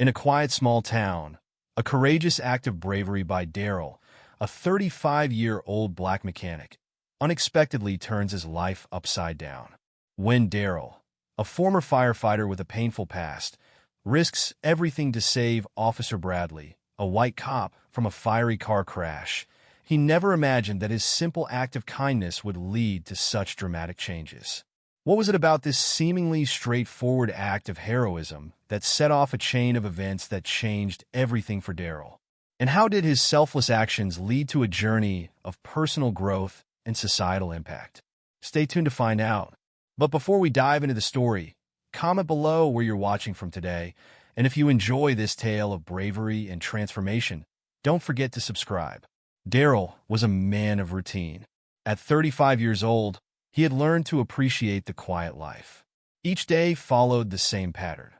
In a quiet small town, a courageous act of bravery by Daryl, a 35-year-old black mechanic, unexpectedly turns his life upside down. When Daryl, a former firefighter with a painful past, risks everything to save Officer Bradley, a white cop, from a fiery car crash, he never imagined that his simple act of kindness would lead to such dramatic changes. What was it about this seemingly straightforward act of heroism that set off a chain of events that changed everything for Daryl? And how did his selfless actions lead to a journey of personal growth and societal impact? Stay tuned to find out. But before we dive into the story, comment below where you're watching from today, and if you enjoy this tale of bravery and transformation, don't forget to subscribe. Daryl was a man of routine. At 35 years old, he had learned to appreciate the quiet life. Each day followed the same pattern.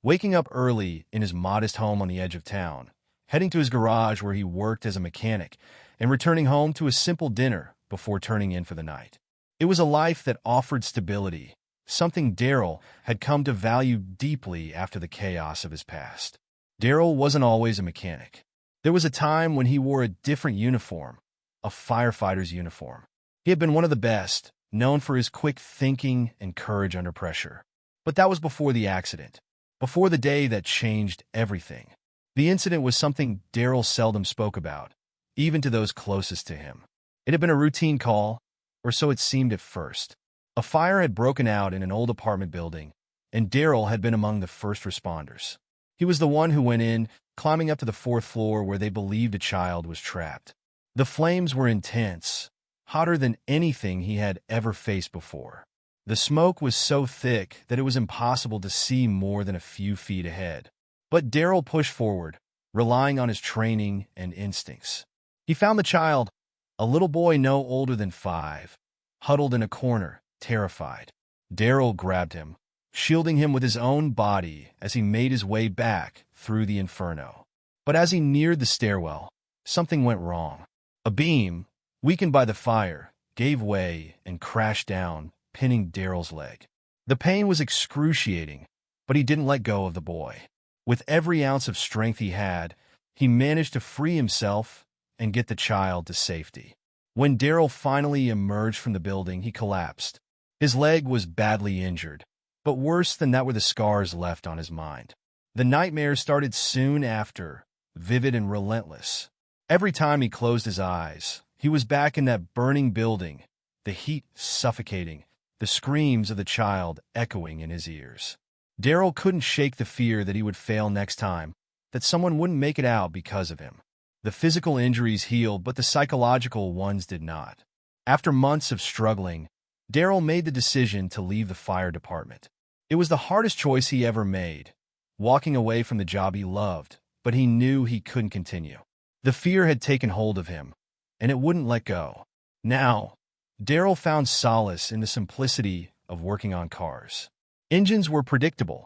Waking up early in his modest home on the edge of town, heading to his garage where he worked as a mechanic, and returning home to a simple dinner before turning in for the night. It was a life that offered stability, something Daryl had come to value deeply after the chaos of his past. Daryl wasn't always a mechanic. There was a time when he wore a different uniform, a firefighter's uniform. He had been one of the best, known for his quick thinking and courage under pressure. But that was before the accident, before the day that changed everything. The incident was something Daryl seldom spoke about, even to those closest to him. It had been a routine call, or so it seemed at first. A fire had broken out in an old apartment building, and Daryl had been among the first responders. He was the one who went in, climbing up to the fourth floor where they believed a child was trapped. The flames were intense, hotter than anything he had ever faced before. The smoke was so thick that it was impossible to see more than a few feet ahead. But Daryl pushed forward, relying on his training and instincts. He found the child, a little boy no older than 5, huddled in a corner, terrified. Daryl grabbed him, shielding him with his own body as he made his way back through the inferno. But as he neared the stairwell, something went wrong. A beam, weakened by the fire, gave way and crashed down, pinning Daryl's leg. The pain was excruciating, but he didn't let go of the boy. With every ounce of strength he had, he managed to free himself and get the child to safety. When Daryl finally emerged from the building, he collapsed. His leg was badly injured, but worse than that were the scars left on his mind. The nightmares started soon after, vivid and relentless. Every time he closed his eyes, he was back in that burning building, the heat suffocating, the screams of the child echoing in his ears. Daryl couldn't shake the fear that he would fail next time, that someone wouldn't make it out because of him. The physical injuries healed, but the psychological ones did not. After months of struggling, Daryl made the decision to leave the fire department. It was the hardest choice he ever made, walking away from the job he loved, but he knew he couldn't continue. The fear had taken hold of him, and it wouldn't let go. Now, Daryl found solace in the simplicity of working on cars. Engines were predictable,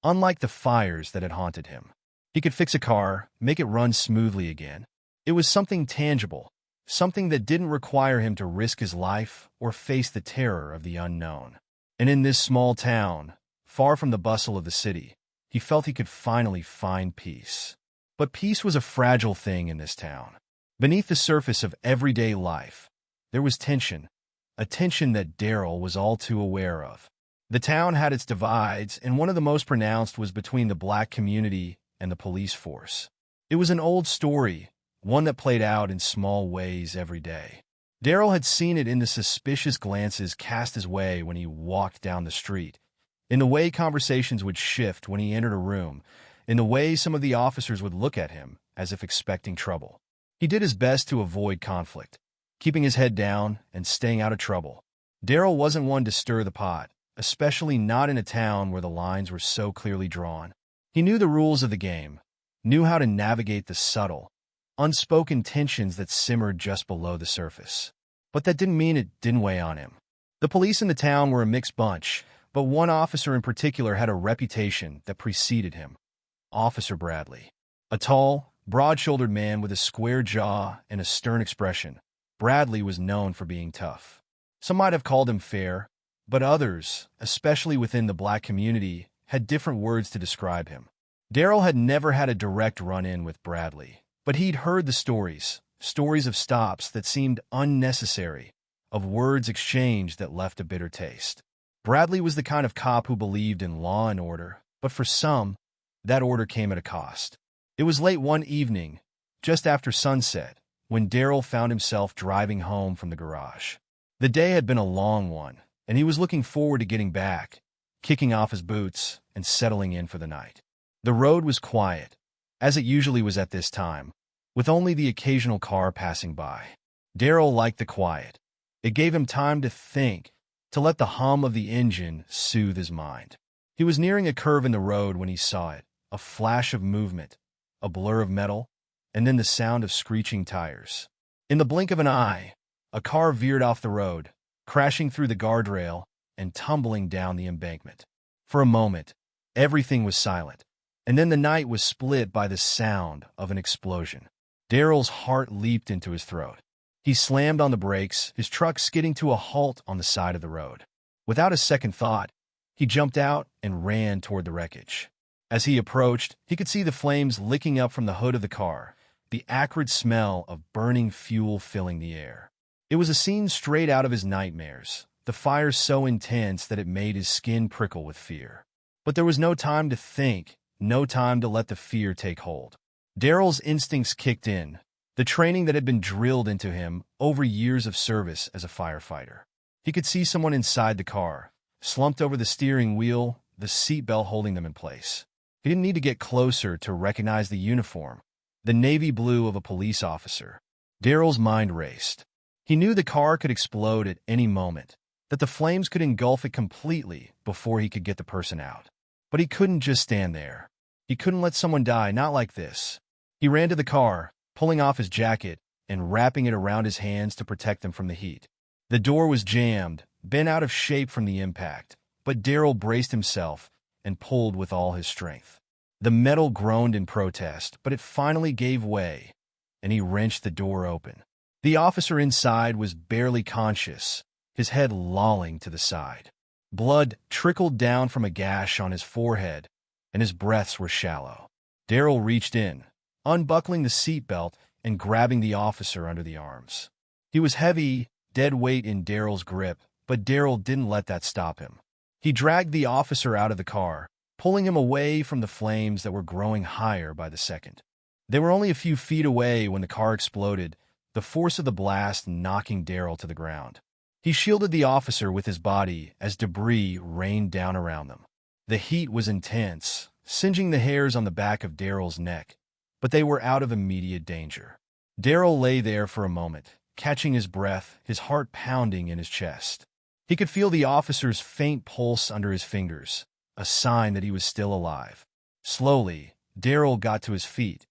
unlike the fires that had haunted him. He could fix a car, make it run smoothly again. It was something tangible, something that didn't require him to risk his life or face the terror of the unknown. And in this small town, far from the bustle of the city, he felt he could finally find peace. But peace was a fragile thing in this town. Beneath the surface of everyday life, there was tension, a tension that Daryl was all too aware of. The town had its divides, and one of the most pronounced was between the black community and the police force. It was an old story, one that played out in small ways every day. Daryl had seen it in the suspicious glances cast his way when he walked down the street, in the way conversations would shift when he entered a room, in the way some of the officers would look at him as if expecting trouble. He did his best to avoid conflict, keeping his head down and staying out of trouble. Daryl wasn't one to stir the pot, especially not in a town where the lines were so clearly drawn. He knew the rules of the game, knew how to navigate the subtle, unspoken tensions that simmered just below the surface. But that didn't mean it didn't weigh on him. The police in the town were a mixed bunch, but one officer in particular had a reputation that preceded him. Officer Bradley. A tall, broad-shouldered man with a square jaw and a stern expression, Bradley was known for being tough. Some might have called him fair, but others, especially within the black community, had different words to describe him. Daryl had never had a direct run-in with Bradley, but he'd heard the stories of stops that seemed unnecessary, of words exchanged that left a bitter taste. Bradley was the kind of cop who believed in law and order, but for some, that order came at a cost. It was late one evening, just after sunset, when Daryl found himself driving home from the garage. The day had been a long one, and he was looking forward to getting back, kicking off his boots, and settling in for the night. The road was quiet, as it usually was at this time, with only the occasional car passing by. Daryl liked the quiet. It gave him time to think, to let the hum of the engine soothe his mind. He was nearing a curve in the road when he saw it, a flash of movement, a blur of metal, and then the sound of screeching tires. In the blink of an eye, a car veered off the road, crashing through the guardrail and tumbling down the embankment. For a moment, everything was silent, and then the night was split by the sound of an explosion. Daryl's heart leaped into his throat. He slammed on the brakes, his truck skidding to a halt on the side of the road. Without a second thought, he jumped out and ran toward the wreckage. As he approached, he could see the flames licking up from the hood of the car, the acrid smell of burning fuel filling the air. It was a scene straight out of his nightmares, the fire so intense that it made his skin prickle with fear. But there was no time to think, no time to let the fear take hold. Daryl's instincts kicked in, the training that had been drilled into him over years of service as a firefighter. He could see someone inside the car, slumped over the steering wheel, the seatbelt holding them in place. He didn't need to get closer to recognize the uniform, the navy blue of a police officer. Daryl's mind raced. He knew the car could explode at any moment, that the flames could engulf it completely before he could get the person out. But he couldn't just stand there. He couldn't let someone die, not like this. He ran to the car, pulling off his jacket and wrapping it around his hands to protect them from the heat. The door was jammed, bent out of shape from the impact, but Daryl braced himself and pulled with all his strength. The metal groaned in protest, but it finally gave way, and he wrenched the door open. The officer inside was barely conscious, his head lolling to the side. Blood trickled down from a gash on his forehead, and his breaths were shallow. Daryl reached in, unbuckling the seatbelt and grabbing the officer under the arms. He was heavy, dead weight in Daryl's grip, but Daryl didn't let that stop him. He dragged the officer out of the car, pulling him away from the flames that were growing higher by the second. They were only a few feet away when the car exploded, the force of the blast knocking Daryl to the ground. He shielded the officer with his body as debris rained down around them. The heat was intense, singeing the hairs on the back of Daryl's neck, but they were out of immediate danger. Daryl lay there for a moment, catching his breath, his heart pounding in his chest. He could feel the officer's faint pulse under his fingers, a sign that he was still alive. Slowly, Daryl got to his feet,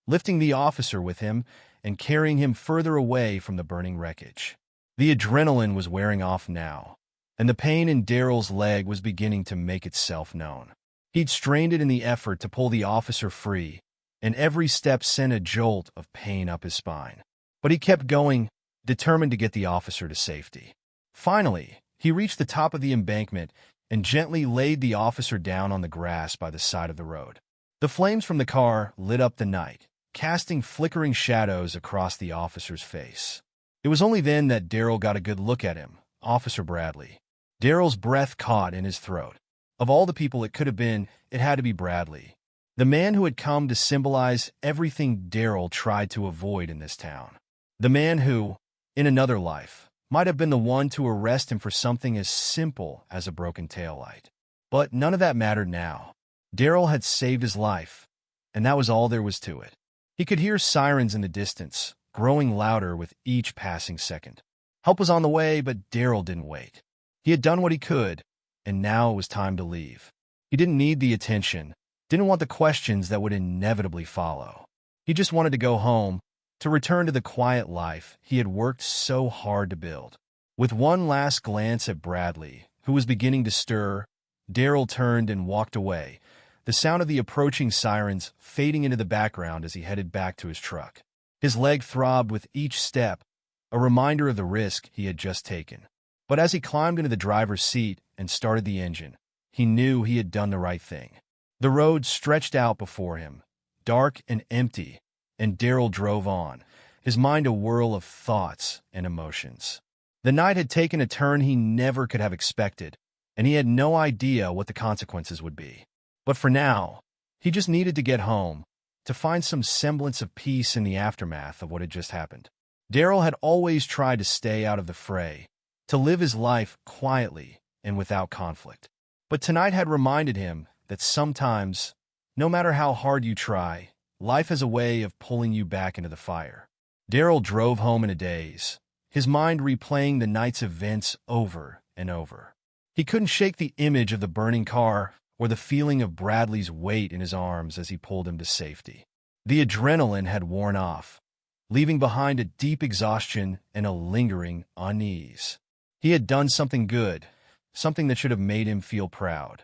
lifting the officer with him and carrying him further away from the burning wreckage. The adrenaline was wearing off now, and the pain in Daryl's leg was beginning to make itself known. He'd strained it in the effort to pull the officer free, and every step sent a jolt of pain up his spine. But he kept going, determined to get the officer to safety. Finally, he reached the top of the embankment and gently laid the officer down on the grass by the side of the road. The flames from the car lit up the night, casting flickering shadows across the officer's face. It was only then that Daryl got a good look at him, Officer Bradley. Daryl's breath caught in his throat. Of all the people it could have been, it had to be Bradley. The man who had come to symbolize everything Daryl tried to avoid in this town. The man who, in another life, might have been the one to arrest him for something as simple as a broken taillight. But none of that mattered now. Daryl had saved his life, and that was all there was to it. He could hear sirens in the distance, growing louder with each passing second. Help was on the way, but Daryl didn't wait. He had done what he could, and now it was time to leave. He didn't need the attention, didn't want the questions that would inevitably follow. He just wanted to go home, to return to the quiet life he had worked so hard to build. With one last glance at Bradley, who was beginning to stir, Daryl turned and walked away, the sound of the approaching sirens fading into the background as he headed back to his truck. His leg throbbed with each step, a reminder of the risk he had just taken. But as he climbed into the driver's seat and started the engine, he knew he had done the right thing. The road stretched out before him, dark and empty, and Daryl drove on, his mind a whirl of thoughts and emotions. The night had taken a turn he never could have expected, and he had no idea what the consequences would be. But for now, he just needed to get home, to find some semblance of peace in the aftermath of what had just happened. Daryl had always tried to stay out of the fray, to live his life quietly and without conflict. But tonight had reminded him that sometimes, no matter how hard you try, life has a way of pulling you back into the fire. Daryl drove home in a daze, his mind replaying the night's events over and over. He couldn't shake the image of the burning car or the feeling of Bradley's weight in his arms as he pulled him to safety. The adrenaline had worn off, leaving behind a deep exhaustion and a lingering unease. He had done something good, something that should have made him feel proud.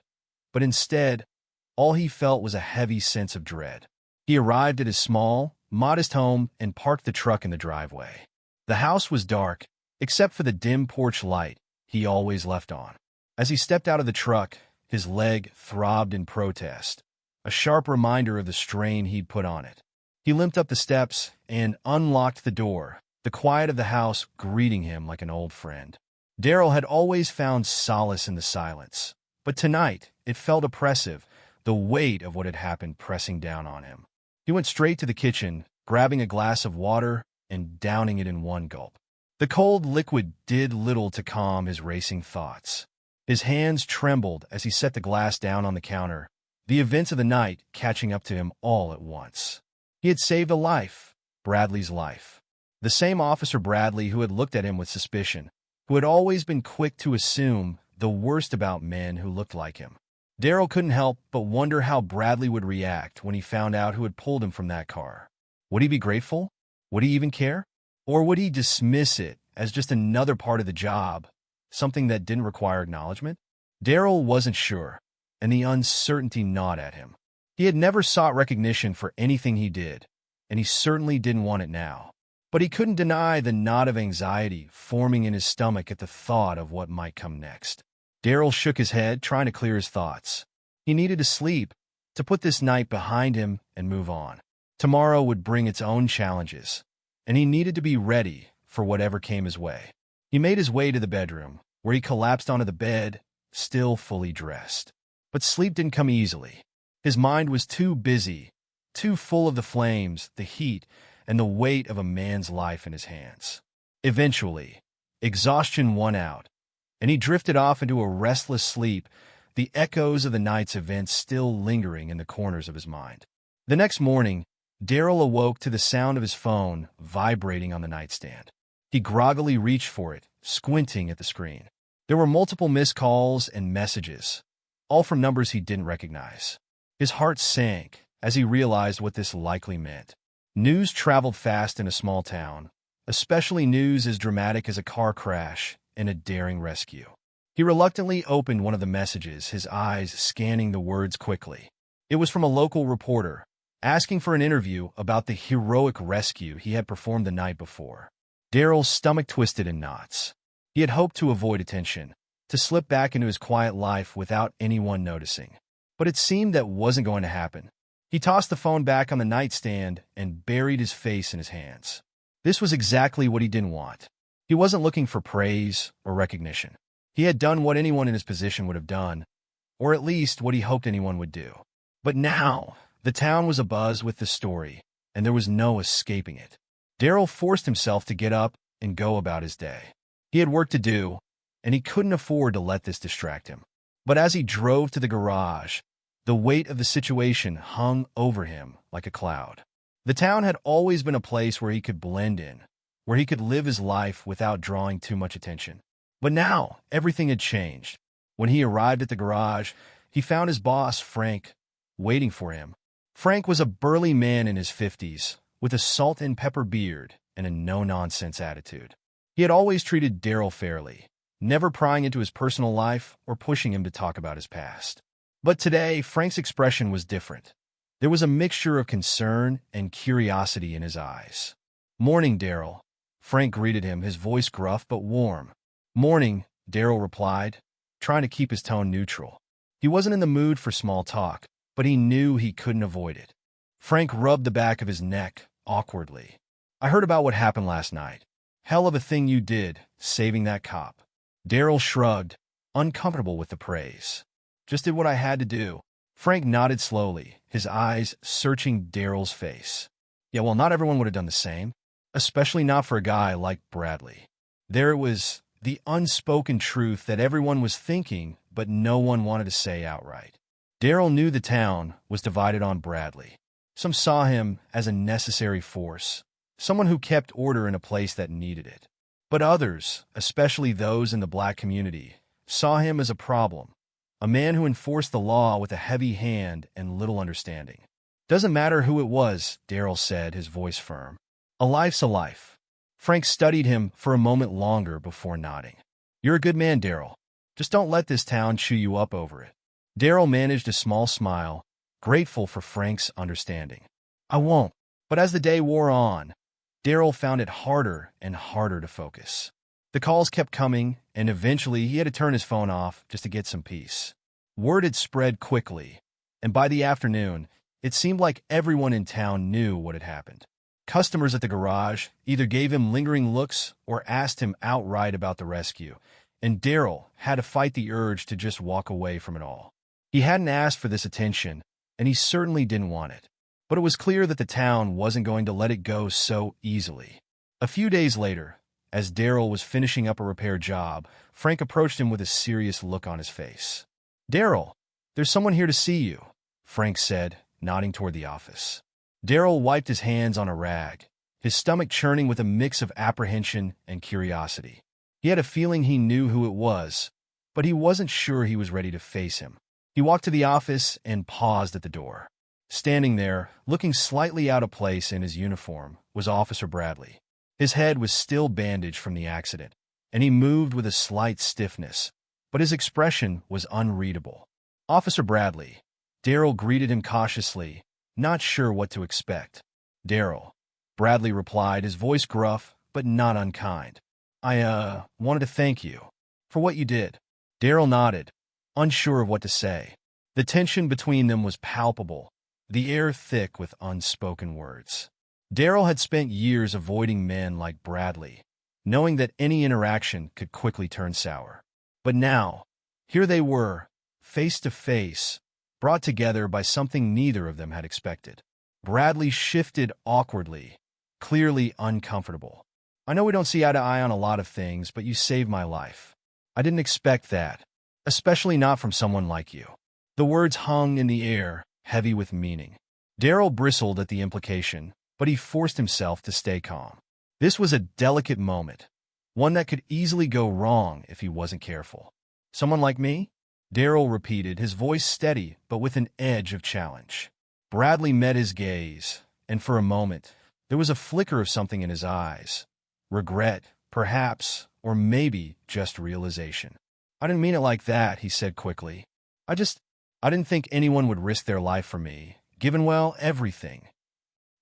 But instead, all he felt was a heavy sense of dread. He arrived at his small, modest home and parked the truck in the driveway. The house was dark, except for the dim porch light he always left on. As he stepped out of the truck, his leg throbbed in protest, a sharp reminder of the strain he'd put on it. He limped up the steps and unlocked the door, the quiet of the house greeting him like an old friend. Daryl had always found solace in the silence, but tonight it felt oppressive, the weight of what had happened pressing down on him. He went straight to the kitchen, grabbing a glass of water and downing it in one gulp. The cold liquid did little to calm his racing thoughts. His hands trembled as he set the glass down on the counter, the events of the night catching up to him all at once. He had saved a life, Bradley's life. The same Officer Bradley who had looked at him with suspicion, who had always been quick to assume the worst about men who looked like him. Daryl couldn't help but wonder how Bradley would react when he found out who had pulled him from that car. Would he be grateful? Would he even care? Or would he dismiss it as just another part of the job, something that didn't require acknowledgement? Daryl wasn't sure, and the uncertainty gnawed at him. He had never sought recognition for anything he did, and he certainly didn't want it now. But he couldn't deny the knot of anxiety forming in his stomach at the thought of what might come next. Daryl shook his head, trying to clear his thoughts. He needed to sleep, to put this night behind him and move on. Tomorrow would bring its own challenges, and he needed to be ready for whatever came his way. He made his way to the bedroom, where he collapsed onto the bed, still fully dressed. But sleep didn't come easily. His mind was too busy, too full of the flames, the heat, and the weight of a man's life in his hands. Eventually, exhaustion won out, and he drifted off into a restless sleep, the echoes of the night's events still lingering in the corners of his mind. The next morning, Daryl awoke to the sound of his phone vibrating on the nightstand. He groggily reached for it, squinting at the screen. There were multiple missed calls and messages, all from numbers he didn't recognize. His heart sank as he realized what this likely meant. News traveled fast in a small town, especially news as dramatic as a car crash and a daring rescue. He reluctantly opened one of the messages, his eyes scanning the words quickly. It was from a local reporter, asking for an interview about the heroic rescue he had performed the night before. Daryl's stomach twisted in knots. He had hoped to avoid attention, to slip back into his quiet life without anyone noticing. But it seemed that wasn't going to happen. He tossed the phone back on the nightstand and buried his face in his hands. This was exactly what he didn't want. He wasn't looking for praise or recognition. He had done what anyone in his position would have done, or at least what he hoped anyone would do. But now, the town was abuzz with the story, and there was no escaping it. Daryl forced himself to get up and go about his day. He had work to do, and he couldn't afford to let this distract him. But as he drove to the garage, the weight of the situation hung over him like a cloud. The town had always been a place where he could blend in, where he could live his life without drawing too much attention. But now, everything had changed. When he arrived at the garage, he found his boss, Frank, waiting for him. Frank was a burly man in his 50s, with a salt and pepper beard and a no-nonsense attitude. He had always treated Daryl fairly, never prying into his personal life or pushing him to talk about his past. But today, Frank's expression was different. There was a mixture of concern and curiosity in his eyes. "Morning, Daryl," Frank greeted him, his voice gruff but warm. "Morning," Daryl replied, trying to keep his tone neutral. He wasn't in the mood for small talk, but he knew he couldn't avoid it. Frank rubbed the back of his neck awkwardly. I heard about what happened last night. Hell of a thing you did, saving that cop. Daryl shrugged, uncomfortable with the praise. Just did what I had to do. Frank nodded slowly, his eyes searching Daryl's face. Yeah, well, not everyone would have done the same, especially not for a guy like Bradley. There it was, the unspoken truth that everyone was thinking, but no one wanted to say outright. Daryl knew the town was divided on Bradley. Some saw him as a necessary force, someone who kept order in a place that needed it. But others, especially those in the black community, saw him as a problem, a man who enforced the law with a heavy hand and little understanding. Doesn't matter who it was, Daryl said, his voice firm. A life's a life. Frank studied him for a moment longer before nodding. You're a good man, Daryl. Just don't let this town chew you up over it. Daryl managed a small smile, grateful for Frank's understanding. I won't. But as the day wore on, Daryl found it harder and harder to focus. The calls kept coming, and eventually he had to turn his phone off just to get some peace. Word had spread quickly, and by the afternoon, it seemed like everyone in town knew what had happened. Customers at the garage either gave him lingering looks or asked him outright about the rescue, and Daryl had to fight the urge to just walk away from it all. He hadn't asked for this attention, and he certainly didn't want it. But it was clear that the town wasn't going to let it go so easily. A few days later, as Daryl was finishing up a repair job, Frank approached him with a serious look on his face. Daryl, there's someone here to see you, Frank said, nodding toward the office. Daryl wiped his hands on a rag, his stomach churning with a mix of apprehension and curiosity. He had a feeling he knew who it was, but he wasn't sure he was ready to face him. He walked to the office and paused at the door. Standing there, looking slightly out of place in his uniform, was Officer Bradley. His head was still bandaged from the accident, and he moved with a slight stiffness, but his expression was unreadable. Officer Bradley. Daryl greeted him cautiously, not sure what to expect. Daryl, Bradley replied, his voice gruff, but not unkind. I wanted to thank you for what you did. Daryl nodded, unsure of what to say. The tension between them was palpable, the air thick with unspoken words. Daryl had spent years avoiding men like Bradley, knowing that any interaction could quickly turn sour. But now, here they were, face to face, brought together by something neither of them had expected. Bradley shifted awkwardly, clearly uncomfortable. I know we don't see eye to eye on a lot of things, but you saved my life. I didn't expect that, especially not from someone like you. The words hung in the air, heavy with meaning. Daryl bristled at the implication, but he forced himself to stay calm. This was a delicate moment, one that could easily go wrong if he wasn't careful. Someone like me? Daryl repeated, his voice steady but with an edge of challenge. Bradley met his gaze, and for a moment, there was a flicker of something in his eyes. Regret, perhaps, or maybe just realization. I didn't mean it like that, he said quickly. I didn't think anyone would risk their life for me, given, well, everything.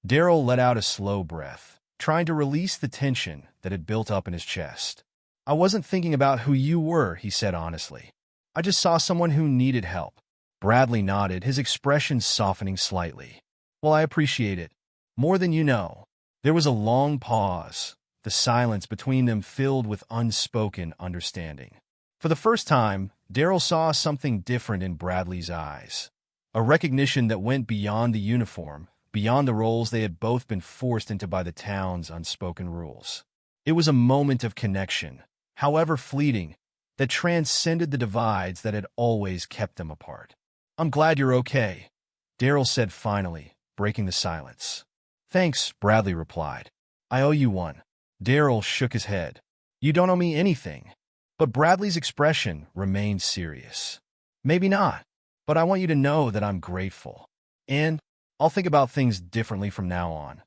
Daryl let out a slow breath, trying to release the tension that had built up in his chest. I wasn't thinking about who you were, he said honestly. I just saw someone who needed help. Bradley nodded, his expression softening slightly. Well, I appreciate it. More than you know. There was a long pause, the silence between them filled with unspoken understanding. For the first time, Daryl saw something different in Bradley's eyes. A recognition that went beyond the uniform, beyond the roles they had both been forced into by the town's unspoken rules. It was a moment of connection, however fleeting, that transcended the divides that had always kept them apart. I'm glad you're okay, Daryl said finally, breaking the silence. Thanks, Bradley replied. I owe you one. Daryl shook his head. You don't owe me anything. But Bradley's expression remained serious. Maybe not, but I want you to know that I'm grateful. And I'll think about things differently from now on.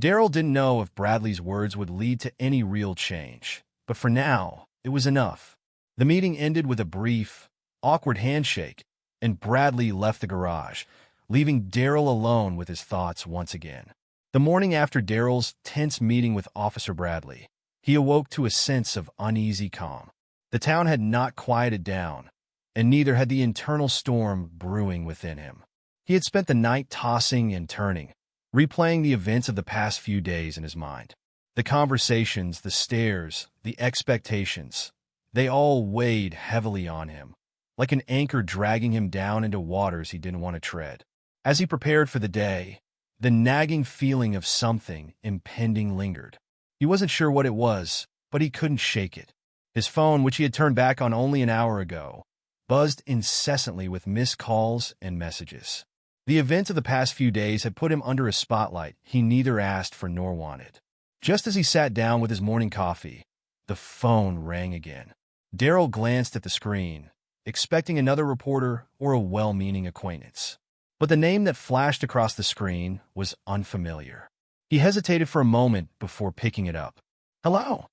Daryl didn't know if Bradley's words would lead to any real change, but for now, it was enough. The meeting ended with a brief, awkward handshake, and Bradley left the garage, leaving Daryl alone with his thoughts once again. The morning after Daryl's tense meeting with Officer Bradley, he awoke to a sense of uneasy calm. The town had not quieted down, and neither had the internal storm brewing within him. He had spent the night tossing and turning, replaying the events of the past few days in his mind. The conversations, the stares, the expectations, they all weighed heavily on him, like an anchor dragging him down into waters he didn't want to tread. As he prepared for the day, the nagging feeling of something impending lingered. He wasn't sure what it was, but he couldn't shake it. His phone, which he had turned back on only an hour ago, buzzed incessantly with missed calls and messages. The events of the past few days had put him under a spotlight he neither asked for nor wanted. Just as he sat down with his morning coffee, the phone rang again. Daryl glanced at the screen, expecting another reporter or a well-meaning acquaintance. But the name that flashed across the screen was unfamiliar. He hesitated for a moment before picking it up. "Hello,"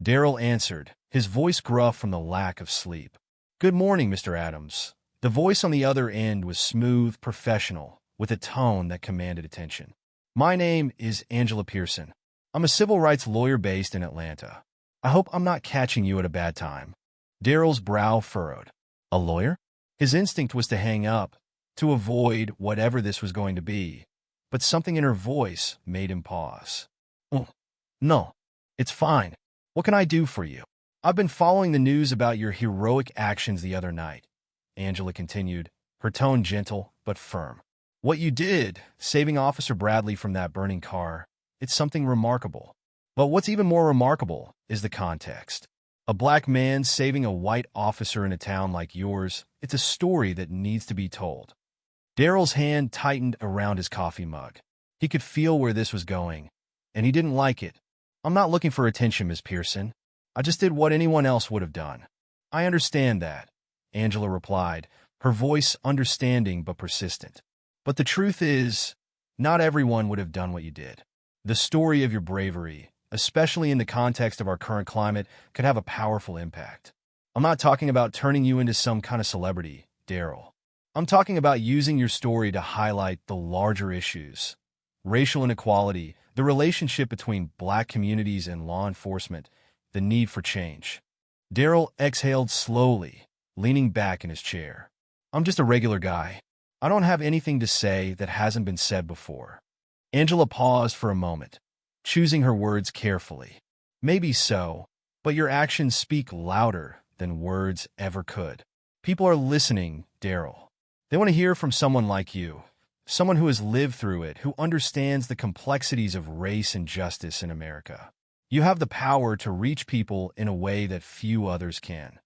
Daryl answered, his voice gruff from the lack of sleep. "Good morning, Mr. Adams." The voice on the other end was smooth, professional, with a tone that commanded attention. "My name is Angela Pearson. I'm a civil rights lawyer based in Atlanta. I hope I'm not catching you at a bad time." Daryl's brow furrowed. A lawyer? His instinct was to hang up, to avoid whatever this was going to be, but something in her voice made him pause. "Oh, no, it's fine. What can I do for you?" "I've been following the news about your heroic actions the other night," Angela continued, her tone gentle but firm. "What you did, saving Officer Bradley from that burning car, it's something remarkable. But what's even more remarkable is the context. A black man saving a white officer in a town like yours, it's a story that needs to be told." Daryl's hand tightened around his coffee mug. He could feel where this was going, and he didn't like it. "I'm not looking for attention, Miss Pearson. I just did what anyone else would have done." "I understand that," Angela replied, her voice understanding but persistent. "But the truth is, not everyone would have done what you did. The story of your bravery, especially in the context of our current climate, could have a powerful impact. I'm not talking about turning you into some kind of celebrity, Daryl. I'm talking about using your story to highlight the larger issues. Racial inequality, the relationship between black communities and law enforcement, the need for change." Daryl exhaled slowly, leaning back in his chair. "I'm just a regular guy. I don't have anything to say that hasn't been said before." Angela paused for a moment, choosing her words carefully. "Maybe so, but your actions speak louder than words ever could. People are listening, Daryl. They want to hear from someone like you, someone who has lived through it, who understands the complexities of race and justice in America. You have the power to reach people in a way that few others can."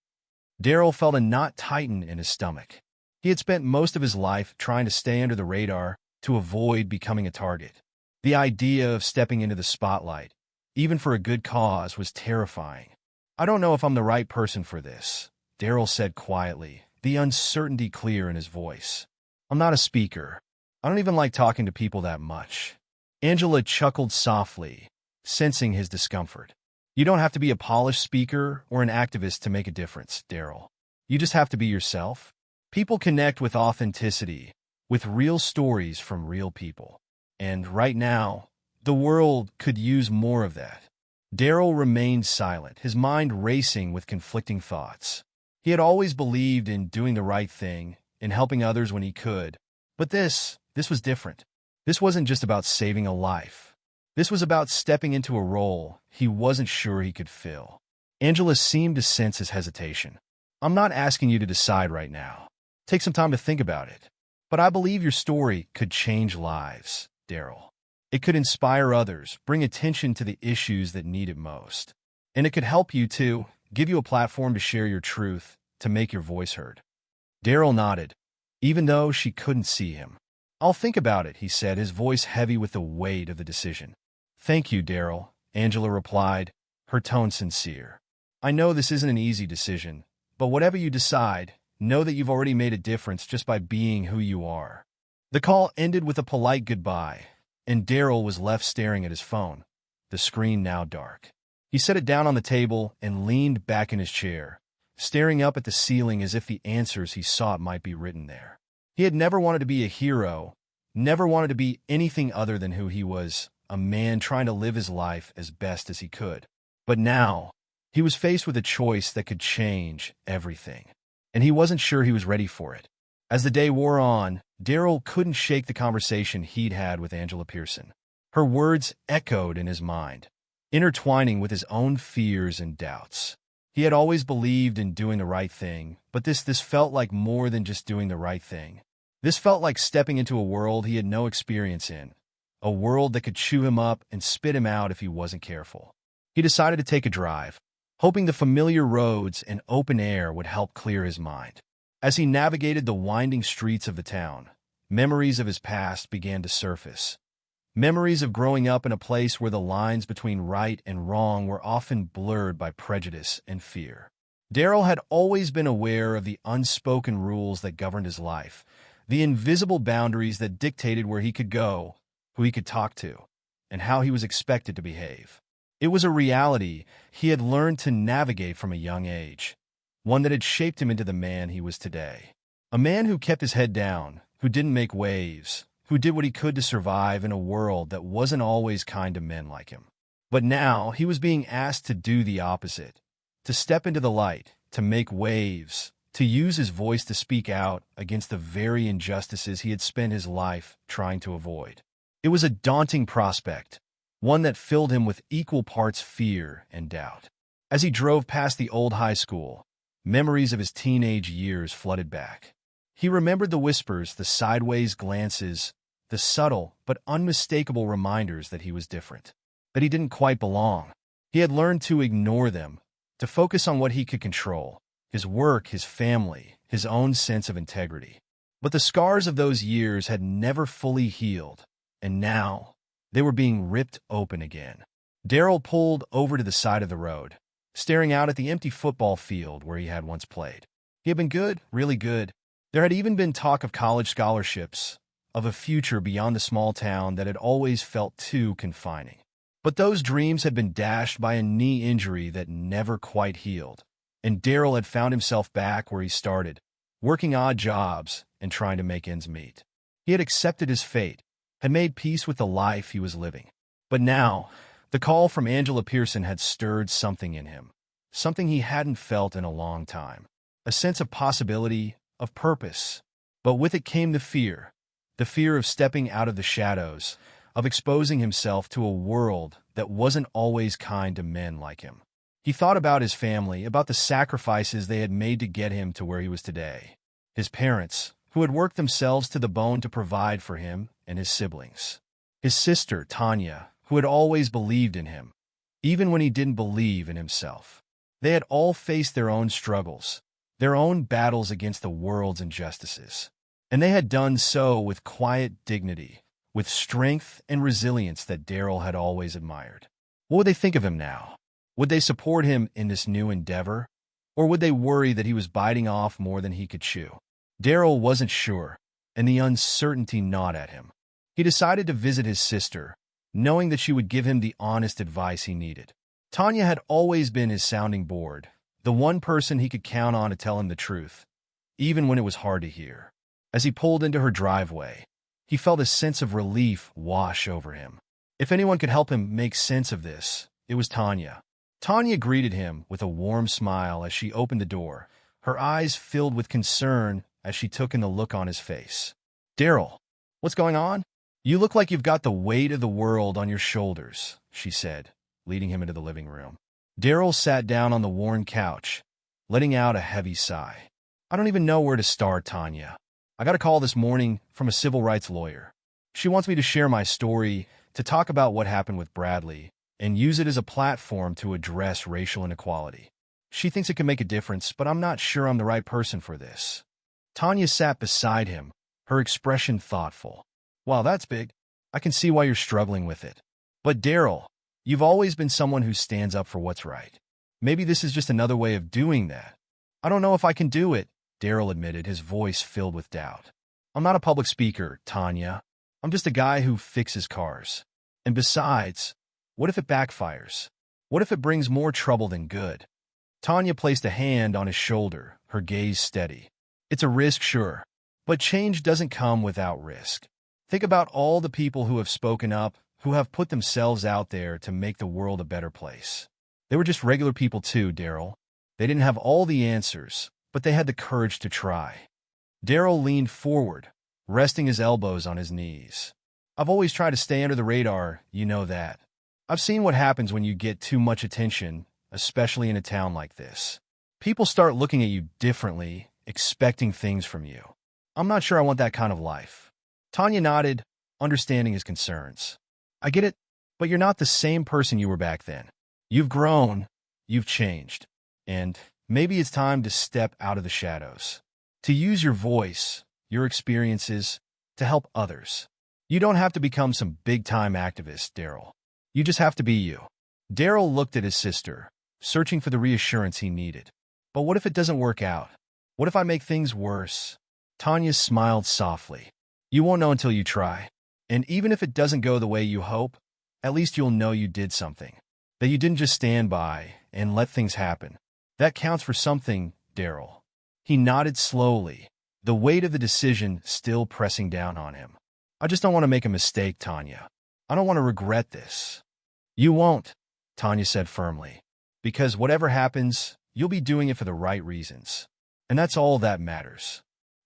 Daryl felt a knot tighten in his stomach. He had spent most of his life trying to stay under the radar to avoid becoming a target. The idea of stepping into the spotlight, even for a good cause, was terrifying. "I don't know if I'm the right person for this," Daryl said quietly, the uncertainty clear in his voice. "I'm not a speaker. I don't even like talking to people that much." Angela chuckled softly, sensing his discomfort. "You don't have to be a polished speaker or an activist to make a difference, Daryl. You just have to be yourself. People connect with authenticity, with real stories from real people. And right now, the world could use more of that." Daryl remained silent, his mind racing with conflicting thoughts. He had always believed in doing the right thing, in helping others when he could. But this was different. This wasn't just about saving a life. This was about stepping into a role he wasn't sure he could fill. Angela seemed to sense his hesitation. "I'm not asking you to decide right now. Take some time to think about it. But I believe your story could change lives, Daryl. It could inspire others, bring attention to the issues that need it most. And it could help you too, give you a platform to share your truth, to make your voice heard." Daryl nodded, even though she couldn't see him. "I'll think about it," he said, his voice heavy with the weight of the decision. "Thank you, Daryl," Angela replied, her tone sincere. "I know this isn't an easy decision, but whatever you decide, know that you've already made a difference just by being who you are." The call ended with a polite goodbye, and Daryl was left staring at his phone, the screen now dark. He set it down on the table and leaned back in his chair, staring up at the ceiling as if the answers he sought might be written there. He had never wanted to be a hero, never wanted to be anything other than who he was, a man trying to live his life as best as he could. But now, he was faced with a choice that could change everything, and he wasn't sure he was ready for it. As the day wore on, Daryl couldn't shake the conversation he'd had with Angela Pearson. Her words echoed in his mind, intertwining with his own fears and doubts. He had always believed in doing the right thing, but this felt like more than just doing the right thing. This felt like stepping into a world he had no experience in, a world that could chew him up and spit him out if he wasn't careful. He decided to take a drive, hoping the familiar roads and open air would help clear his mind. As he navigated the winding streets of the town, memories of his past began to surface. Memories of growing up in a place where the lines between right and wrong were often blurred by prejudice and fear. Daryl had always been aware of the unspoken rules that governed his life, the invisible boundaries that dictated where he could go, who he could talk to, and how he was expected to behave. It was a reality he had learned to navigate from a young age, one that had shaped him into the man he was today. A man who kept his head down, who didn't make waves, who did what he could to survive in a world that wasn't always kind to men like him. But now he was being asked to do the opposite, to step into the light, to make waves, to use his voice to speak out against the very injustices he had spent his life trying to avoid. It was a daunting prospect, one that filled him with equal parts fear and doubt. As he drove past the old high school, memories of his teenage years flooded back. He remembered the whispers, the sideways glances, the subtle but unmistakable reminders that he was different, that he didn't quite belong. He had learned to ignore them, to focus on what he could control, his work, his family, his own sense of integrity. But the scars of those years had never fully healed, and now they were being ripped open again. Daryl pulled over to the side of the road, staring out at the empty football field where he had once played. He had been good, really good. There had even been talk of college scholarships, of a future beyond the small town that had always felt too confining. But those dreams had been dashed by a knee injury that never quite healed, and Daryl had found himself back where he started, working odd jobs and trying to make ends meet. He had accepted his fate, had made peace with the life he was living. But now, the call from Angela Pearson had stirred something in him, something he hadn't felt in a long time, a sense of possibility, of purpose. But with it came the fear of stepping out of the shadows, of exposing himself to a world that wasn't always kind to men like him. He thought about his family, about the sacrifices they had made to get him to where he was today. His parents, who had worked themselves to the bone to provide for him and his siblings. His sister, Tanya, who had always believed in him, even when he didn't believe in himself. They had all faced their own struggles, their own battles against the world's injustices. And they had done so with quiet dignity, with strength and resilience that Daryl had always admired. What would they think of him now? Would they support him in this new endeavor? Or would they worry that he was biting off more than he could chew? Daryl wasn't sure, and the uncertainty gnawed at him. He decided to visit his sister, knowing that she would give him the honest advice he needed. Tanya had always been his sounding board, the one person he could count on to tell him the truth, even when it was hard to hear. As he pulled into her driveway, he felt a sense of relief wash over him. If anyone could help him make sense of this, it was Tanya. Tanya greeted him with a warm smile as she opened the door, her eyes filled with concern as she took in the look on his face. "Daryl, what's going on? You look like you've got the weight of the world on your shoulders," she said, leading him into the living room. Daryl sat down on the worn couch, letting out a heavy sigh. "I don't even know where to start, Tanya. I got a call this morning from a civil rights lawyer. She wants me to share my story, to talk about what happened with Bradley, and use it as a platform to address racial inequality. She thinks it can make a difference, but I'm not sure I'm the right person for this." Tanya sat beside him, her expression thoughtful. "Wow, that's big. I can see why you're struggling with it. But Daryl, you've always been someone who stands up for what's right. Maybe this is just another way of doing that." "I don't know if I can do it," Daryl admitted, his voice filled with doubt. "I'm not a public speaker, Tanya. I'm just a guy who fixes cars. And besides, what if it backfires? What if it brings more trouble than good?" Tanya placed a hand on his shoulder, her gaze steady. "It's a risk, sure, but change doesn't come without risk. Think about all the people who have spoken up, who have put themselves out there to make the world a better place. They were just regular people too, Daryl. They didn't have all the answers, but they had the courage to try. Daryl leaned forward, resting his elbows on his knees. I've always tried to stay under the radar, you know that. I've seen what happens when you get too much attention, especially in a town like this. People start looking at you differently, expecting things from you. I'm not sure I want that kind of life. Tanya nodded, understanding his concerns. I get it, but you're not the same person you were back then. You've grown, you've changed, and maybe it's time to step out of the shadows. To use your voice, your experiences, to help others. You don't have to become some big-time activist, Daryl. You just have to be you. Daryl looked at his sister, searching for the reassurance he needed. But what if it doesn't work out? What if I make things worse? Tanya smiled softly. You won't know until you try. And even if it doesn't go the way you hope, at least you'll know you did something. That you didn't just stand by and let things happen. That counts for something, Daryl. He nodded slowly, the weight of the decision still pressing down on him. I just don't want to make a mistake, Tanya. I don't want to regret this. You won't, Tanya said firmly. Because whatever happens, you'll be doing it for the right reasons. And that's all that matters.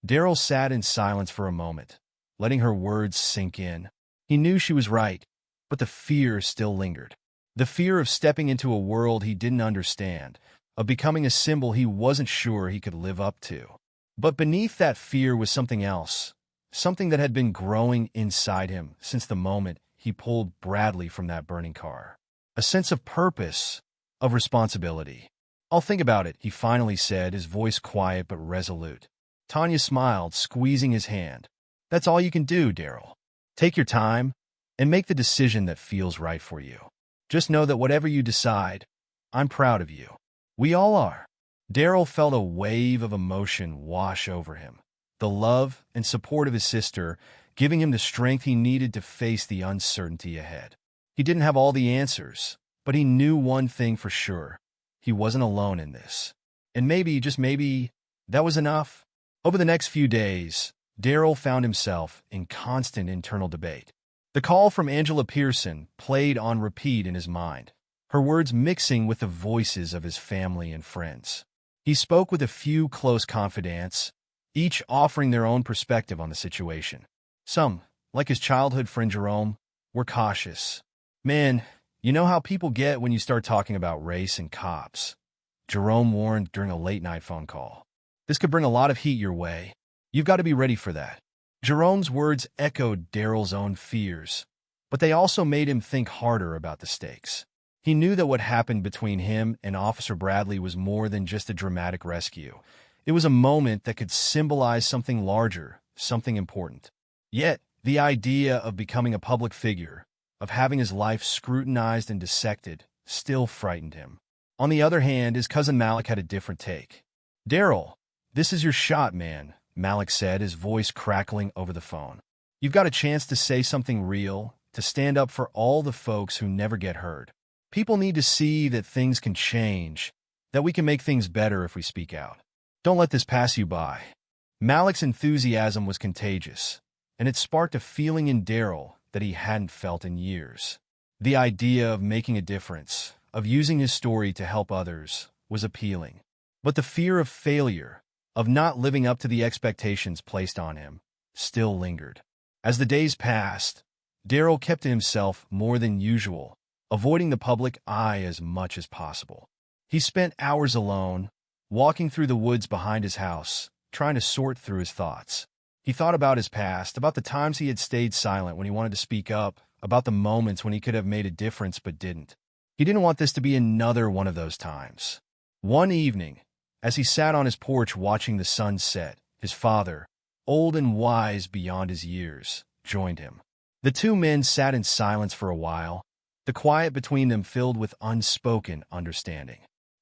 Daryl sat in silence for a moment, letting her words sink in. He knew she was right, but the fear still lingered. The fear of stepping into a world he didn't understand, of becoming a symbol he wasn't sure he could live up to. But beneath that fear was something else, something that had been growing inside him since the moment he pulled Bradley from that burning car. A sense of purpose, of responsibility. I'll think about it, he finally said, his voice quiet but resolute. Tanya smiled, squeezing his hand. That's all you can do, Daryl. Take your time and make the decision that feels right for you. Just know that whatever you decide, I'm proud of you. We all are. Daryl felt a wave of emotion wash over him. The love and support of his sister giving him the strength he needed to face the uncertainty ahead. He didn't have all the answers, but he knew one thing for sure. He wasn't alone in this. And maybe, just maybe, that was enough. Over the next few days, Daryl found himself in constant internal debate. The call from Angela Pearson played on repeat in his mind, her words mixing with the voices of his family and friends. He spoke with a few close confidants, each offering their own perspective on the situation. Some, like his childhood friend Jerome, were cautious. Man, you know how people get when you start talking about race and cops, Jerome warned during a late-night phone call. This could bring a lot of heat your way. You've got to be ready for that. Jerome's words echoed Daryl's own fears, but they also made him think harder about the stakes. He knew that what happened between him and Officer Bradley was more than just a dramatic rescue. It was a moment that could symbolize something larger, something important. Yet, the idea of becoming a public figure, of having his life scrutinized and dissected, still frightened him. On the other hand, his cousin Malik had a different take. Daryl, this is your shot, man, Malik said, his voice crackling over the phone. You've got a chance to say something real, to stand up for all the folks who never get heard. People need to see that things can change, that we can make things better if we speak out. Don't let this pass you by. Malik's enthusiasm was contagious, and it sparked a feeling in Daryl that he hadn't felt in years. The idea of making a difference, of using his story to help others, was appealing. But the fear of failure, of not living up to the expectations placed on him, still lingered. As the days passed, Daryl kept to himself more than usual, avoiding the public eye as much as possible. He spent hours alone, walking through the woods behind his house, trying to sort through his thoughts. He thought about his past, about the times he had stayed silent when he wanted to speak up, about the moments when he could have made a difference but didn't. He didn't want this to be another one of those times. One evening, as he sat on his porch watching the sun set, his father, old and wise beyond his years, joined him. The two men sat in silence for a while, the quiet between them filled with unspoken understanding.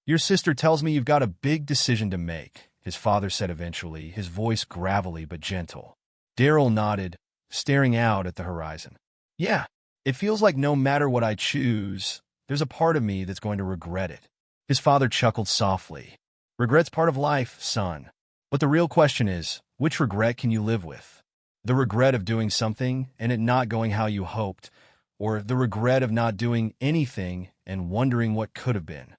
Your sister tells me you've got a big decision to make, his father said eventually, his voice gravelly but gentle. Daryl nodded, staring out at the horizon. Yeah, it feels like no matter what I choose, there's a part of me that's going to regret it. His father chuckled softly. Regret's part of life, son. But the real question is, which regret can you live with? The regret of doing something and it not going how you hoped, or the regret of not doing anything and wondering what could have been.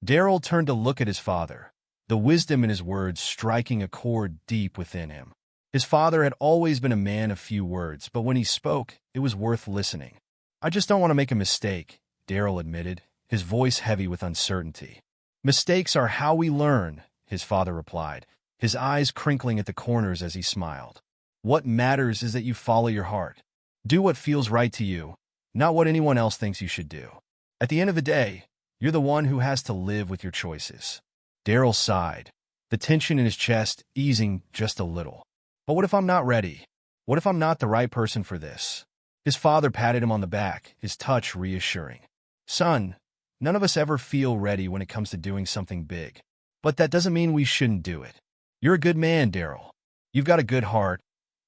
Daryl turned to look at his father, the wisdom in his words striking a chord deep within him. His father had always been a man of few words, but when he spoke, it was worth listening. "I just don't want to make a mistake," Daryl admitted, his voice heavy with uncertainty. "Mistakes are how we learn," his father replied, his eyes crinkling at the corners as he smiled. "What matters is that you follow your heart. Do what feels right to you, not what anyone else thinks you should do. At the end of the day, you're the one who has to live with your choices." Daryl sighed, the tension in his chest easing just a little. "But what if I'm not ready? What if I'm not the right person for this?" His father patted him on the back, his touch reassuring. "Son, none of us ever feel ready when it comes to doing something big. But that doesn't mean we shouldn't do it. You're a good man, Daryl. You've got a good heart,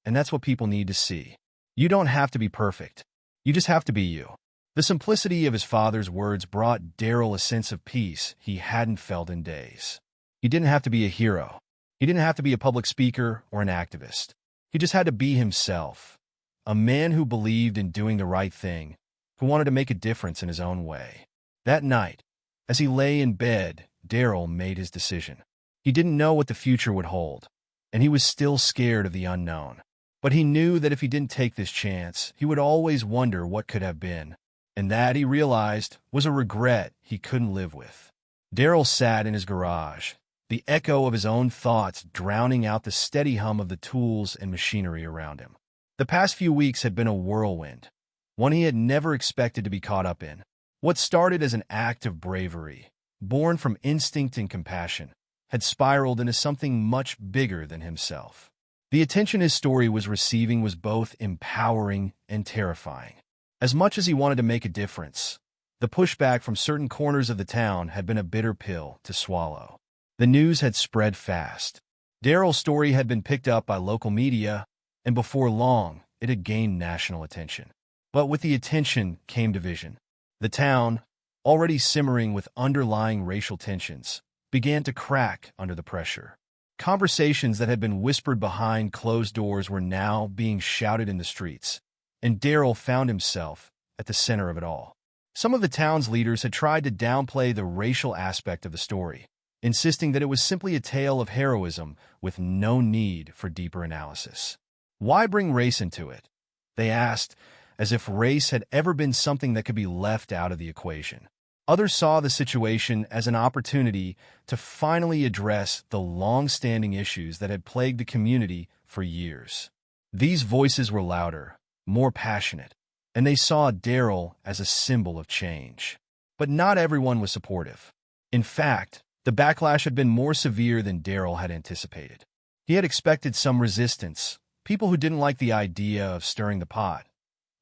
and that's what people need to see. You don't have to be perfect. You just have to be you." The simplicity of his father's words brought Daryl a sense of peace he hadn't felt in days. He didn't have to be a hero. He didn't have to be a public speaker or an activist. He just had to be himself, a man who believed in doing the right thing, who wanted to make a difference in his own way. That night, as he lay in bed, Daryl made his decision. He didn't know what the future would hold, and he was still scared of the unknown. But he knew that if he didn't take this chance, he would always wonder what could have been, and that, he realized, was a regret he couldn't live with. Daryl sat in his garage, the echo of his own thoughts drowning out the steady hum of the tools and machinery around him. The past few weeks had been a whirlwind, one he had never expected to be caught up in. What started as an act of bravery, born from instinct and compassion, had spiraled into something much bigger than himself. The attention his story was receiving was both empowering and terrifying. As much as he wanted to make a difference, the pushback from certain corners of the town had been a bitter pill to swallow. The news had spread fast. Daryl's story had been picked up by local media, and before long, it had gained national attention. But with the attention came division. The town, already simmering with underlying racial tensions, began to crack under the pressure. Conversations that had been whispered behind closed doors were now being shouted in the streets, and Daryl found himself at the center of it all. Some of the town's leaders had tried to downplay the racial aspect of the story, insisting that it was simply a tale of heroism with no need for deeper analysis. "Why bring race into it?" they asked, as if race had ever been something that could be left out of the equation. Others saw the situation as an opportunity to finally address the long-standing issues that had plagued the community for years. These voices were louder, more passionate, and they saw Daryl as a symbol of change. But not everyone was supportive. In fact, the backlash had been more severe than Daryl had anticipated. He had expected some resistance, people who didn't like the idea of stirring the pot.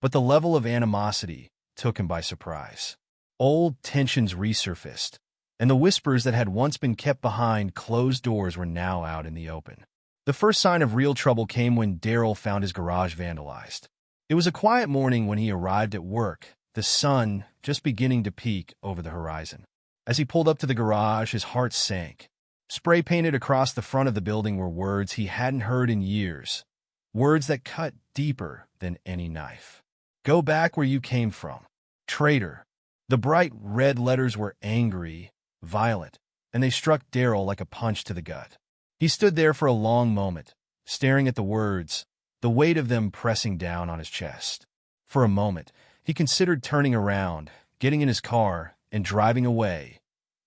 But the level of animosity took him by surprise. Old tensions resurfaced, and the whispers that had once been kept behind closed doors were now out in the open. The first sign of real trouble came when Daryl found his garage vandalized. It was a quiet morning when he arrived at work, the sun just beginning to peek over the horizon. As he pulled up to the garage, his heart sank. Spray painted across the front of the building were words he hadn't heard in years, words that cut deeper than any knife. "Go back where you came from. Traitor." The bright red letters were angry, violent, and they struck Daryl like a punch to the gut. He stood there for a long moment, staring at the words, the weight of them pressing down on his chest. For a moment, he considered turning around, getting in his car, and driving away,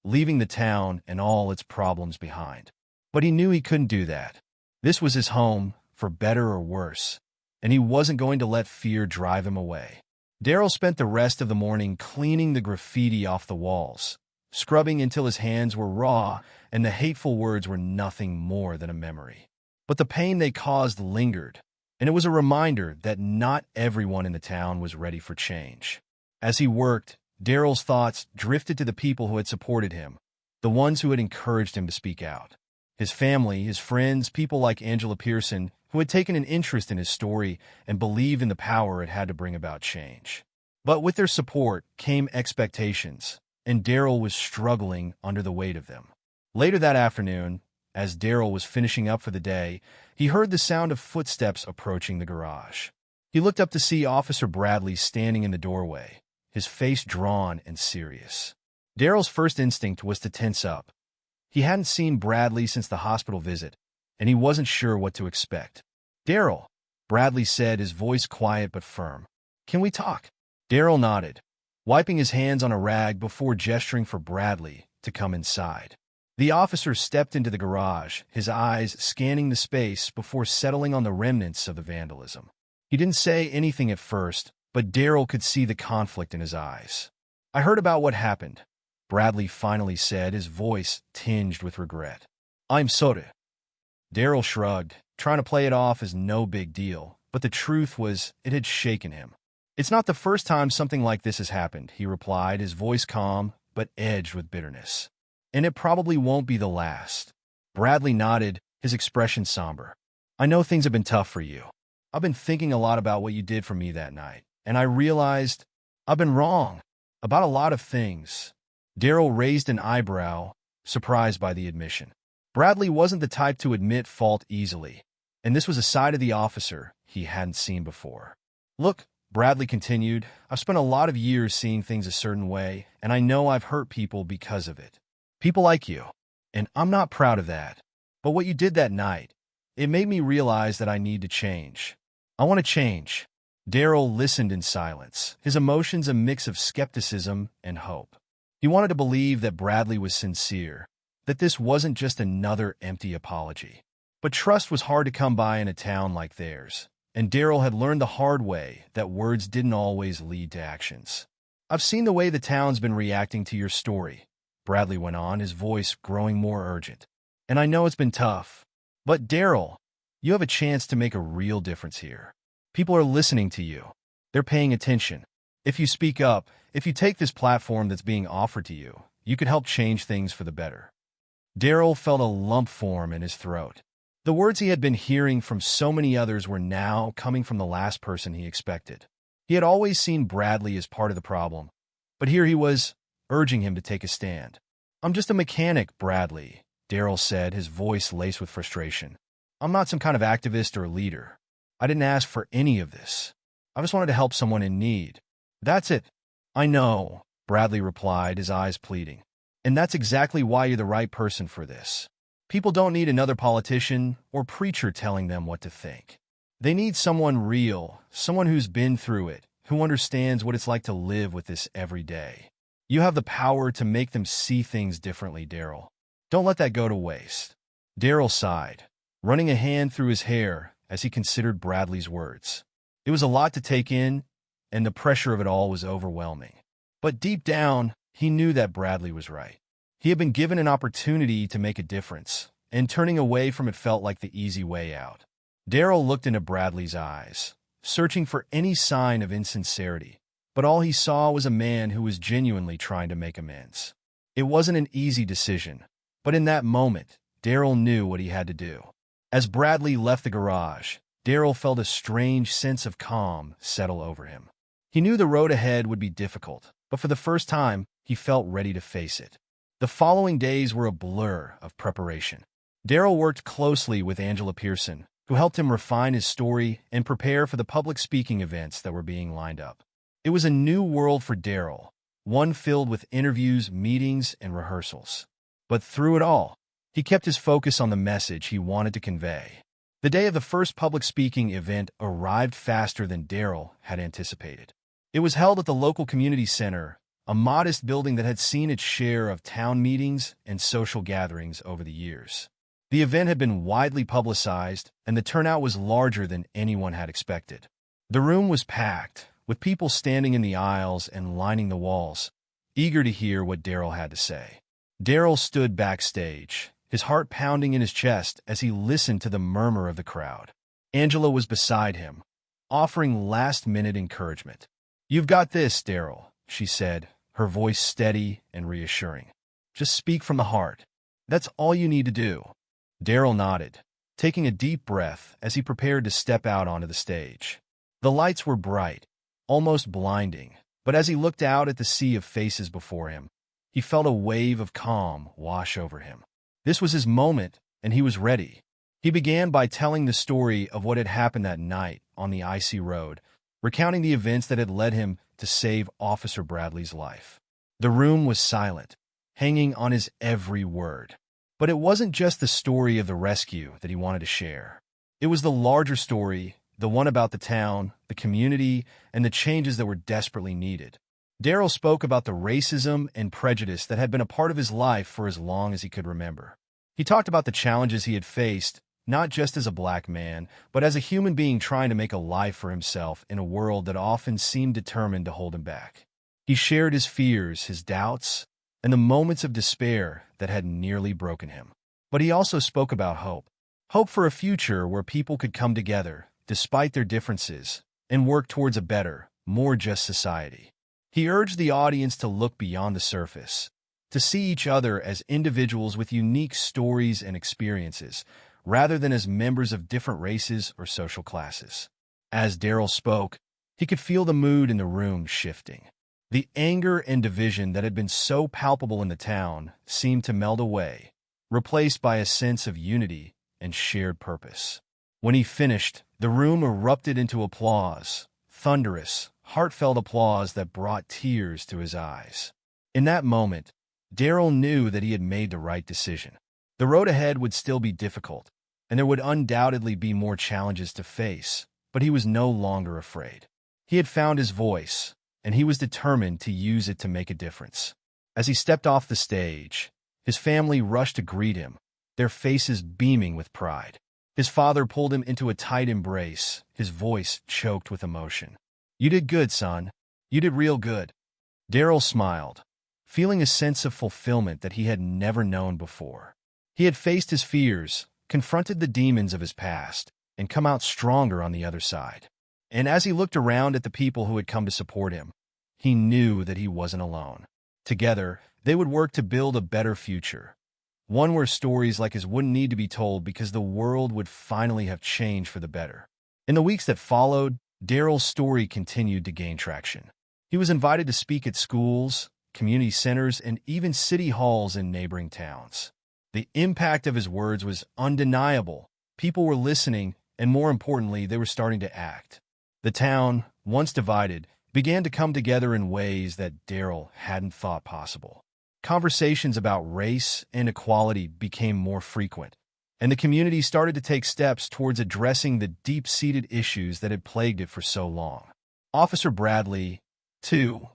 leaving the town and all its problems behind. But he knew he couldn't do that. This was his home, for better or worse, and he wasn't going to let fear drive him away. Daryl spent the rest of the morning cleaning the graffiti off the walls, scrubbing until his hands were raw and the hateful words were nothing more than a memory. But the pain they caused lingered, and it was a reminder that not everyone in the town was ready for change. As he worked, Daryl's thoughts drifted to the people who had supported him, the ones who had encouraged him to speak out. His family, his friends, people like Angela Pearson, who had taken an interest in his story and believed in the power it had to bring about change. But with their support came expectations, and Daryl was struggling under the weight of them. Later that afternoon, as Daryl was finishing up for the day, he heard the sound of footsteps approaching the garage. He looked up to see Officer Bradley standing in the doorway, his face drawn and serious. Daryl's first instinct was to tense up. He hadn't seen Bradley since the hospital visit, and he wasn't sure what to expect. "Daryl," Bradley said, his voice quiet but firm. "Can we talk?" Daryl nodded, wiping his hands on a rag before gesturing for Bradley to come inside. The officer stepped into the garage, his eyes scanning the space before settling on the remnants of the vandalism. He didn't say anything at first, but Daryl could see the conflict in his eyes. "I heard about what happened," Bradley finally said, his voice tinged with regret. "I'm sorry." Daryl shrugged, trying to play it off as no big deal, but the truth was it had shaken him. "It's not the first time something like this has happened," he replied, his voice calm but edged with bitterness. "And it probably won't be the last." Bradley nodded, his expression somber. "I know things have been tough for you. I've been thinking a lot about what you did for me that night, and I realized I've been wrong about a lot of things." Daryl raised an eyebrow, surprised by the admission. Bradley wasn't the type to admit fault easily, and this was a side of the officer he hadn't seen before. "Look," Bradley continued, "I've spent a lot of years seeing things a certain way, and I know I've hurt people because of it. People like you, and I'm not proud of that. But what you did that night, it made me realize that I need to change. I want to change." Daryl listened in silence, his emotions a mix of skepticism and hope. He wanted to believe that Bradley was sincere, that this wasn't just another empty apology. But trust was hard to come by in a town like theirs, and Daryl had learned the hard way that words didn't always lead to actions. "I've seen the way the town's been reacting to your story," Bradley went on, his voice growing more urgent. "And I know it's been tough. But Daryl, you have a chance to make a real difference here. People are listening to you. They're paying attention. If you speak up, if you take this platform that's being offered to you, you could help change things for the better." Daryl felt a lump form in his throat. The words he had been hearing from so many others were now coming from the last person he expected. He had always seen Bradley as part of the problem, but here he was, urging him to take a stand. "I'm just a mechanic, Bradley," Daryl said, his voice laced with frustration. "I'm not some kind of activist or leader. I didn't ask for any of this. I just wanted to help someone in need. That's it." "I know," Bradley replied, his eyes pleading. "And that's exactly why you're the right person for this. People don't need another politician or preacher telling them what to think. They need someone real, someone who's been through it, who understands what it's like to live with this every day. You have the power to make them see things differently, Daryl. Don't let that go to waste." Daryl sighed, running a hand through his hair as he considered Bradley's words. It was a lot to take in, and the pressure of it all was overwhelming. But deep down, he knew that Bradley was right. He had been given an opportunity to make a difference, and turning away from it felt like the easy way out. Daryl looked into Bradley's eyes, searching for any sign of insincerity, but all he saw was a man who was genuinely trying to make amends. It wasn't an easy decision, but in that moment, Daryl knew what he had to do. As Bradley left the garage, Daryl felt a strange sense of calm settle over him. He knew the road ahead would be difficult, but for the first time, he felt ready to face it. The following days were a blur of preparation. Daryl worked closely with Angela Pearson, who helped him refine his story and prepare for the public speaking events that were being lined up. It was a new world for Daryl, one filled with interviews, meetings, and rehearsals. But through it all, he kept his focus on the message he wanted to convey. The day of the first public speaking event arrived faster than Daryl had anticipated. It was held at the local community center, a modest building that had seen its share of town meetings and social gatherings over the years. The event had been widely publicized, and the turnout was larger than anyone had expected. The room was packed, with people standing in the aisles and lining the walls, eager to hear what Daryl had to say. Daryl stood backstage, his heart pounding in his chest as he listened to the murmur of the crowd. Angela was beside him, offering last-minute encouragement. "You've got this, Daryl," she said, her voice steady and reassuring. "Just speak from the heart. That's all you need to do." Daryl nodded, taking a deep breath as he prepared to step out onto the stage. The lights were bright, almost blinding, but as he looked out at the sea of faces before him, he felt a wave of calm wash over him. This was his moment, and he was ready. He began by telling the story of what had happened that night on the icy road, recounting the events that had led him to save Officer Bradley's life. The room was silent, hanging on his every word. But it wasn't just the story of the rescue that he wanted to share. It was the larger story, the one about the town, the community, and the changes that were desperately needed. Daryl spoke about the racism and prejudice that had been a part of his life for as long as he could remember. He talked about the challenges he had faced, not just as a black man, but as a human being trying to make a life for himself in a world that often seemed determined to hold him back. He shared his fears, his doubts, and the moments of despair that had nearly broken him. But he also spoke about hope. Hope for a future where people could come together, despite their differences, and work towards a better, more just society. He urged the audience to look beyond the surface, to see each other as individuals with unique stories and experiences, rather than as members of different races or social classes. As Daryl spoke, he could feel the mood in the room shifting. The anger and division that had been so palpable in the town seemed to melt away, replaced by a sense of unity and shared purpose. When he finished, the room erupted into applause, thunderous, heartfelt applause that brought tears to his eyes. In that moment, Daryl knew that he had made the right decision. The road ahead would still be difficult, and there would undoubtedly be more challenges to face, but he was no longer afraid. He had found his voice, and he was determined to use it to make a difference. As he stepped off the stage, his family rushed to greet him, their faces beaming with pride. His father pulled him into a tight embrace, his voice choked with emotion. "You did good, son. You did real good." Daryl smiled, feeling a sense of fulfillment that he had never known before. He had faced his fears, confronted the demons of his past, and come out stronger on the other side. And as he looked around at the people who had come to support him, he knew that he wasn't alone. Together, they would work to build a better future, one where stories like his wouldn't need to be told because the world would finally have changed for the better. In the weeks that followed, Daryl's story continued to gain traction. He was invited to speak at schools, community centers, and even city halls in neighboring towns. The impact of his words was undeniable. People were listening, and more importantly, they were starting to act. The town, once divided, began to come together in ways that Daryl hadn't thought possible. Conversations about race and equality became more frequent, and the community started to take steps towards addressing the deep-seated issues that had plagued it for so long. Officer Bradley, too,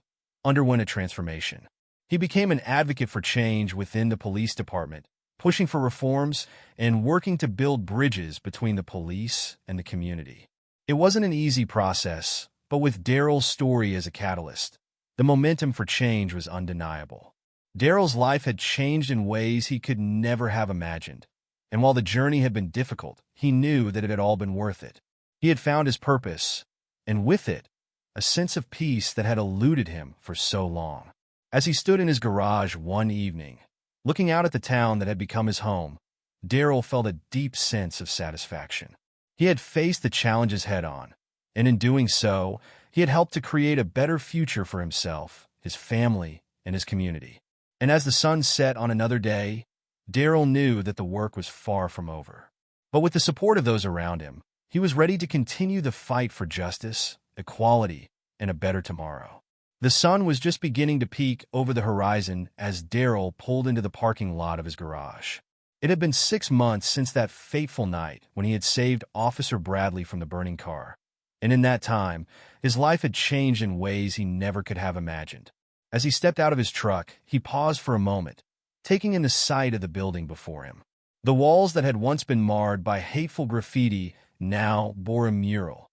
underwent a transformation. He became an advocate for change within the police department, pushing for reforms and working to build bridges between the police and the community. It wasn't an easy process, but with Daryl's story as a catalyst, the momentum for change was undeniable. Daryl's life had changed in ways he could never have imagined, and while the journey had been difficult, he knew that it had all been worth it. He had found his purpose, and with it, a sense of peace that had eluded him for so long. As he stood in his garage one evening, looking out at the town that had become his home, Daryl felt a deep sense of satisfaction. He had faced the challenges head-on, and in doing so, he had helped to create a better future for himself, his family, and his community. And as the sun set on another day, Daryl knew that the work was far from over. But with the support of those around him, he was ready to continue the fight for justice, equality, and a better tomorrow. The sun was just beginning to peek over the horizon as Daryl pulled into the parking lot of his garage. It had been 6 months since that fateful night when he had saved Officer Bradley from the burning car. And in that time, his life had changed in ways he never could have imagined. As he stepped out of his truck, he paused for a moment, taking in the sight of the building before him. The walls that had once been marred by hateful graffiti now bore a mural,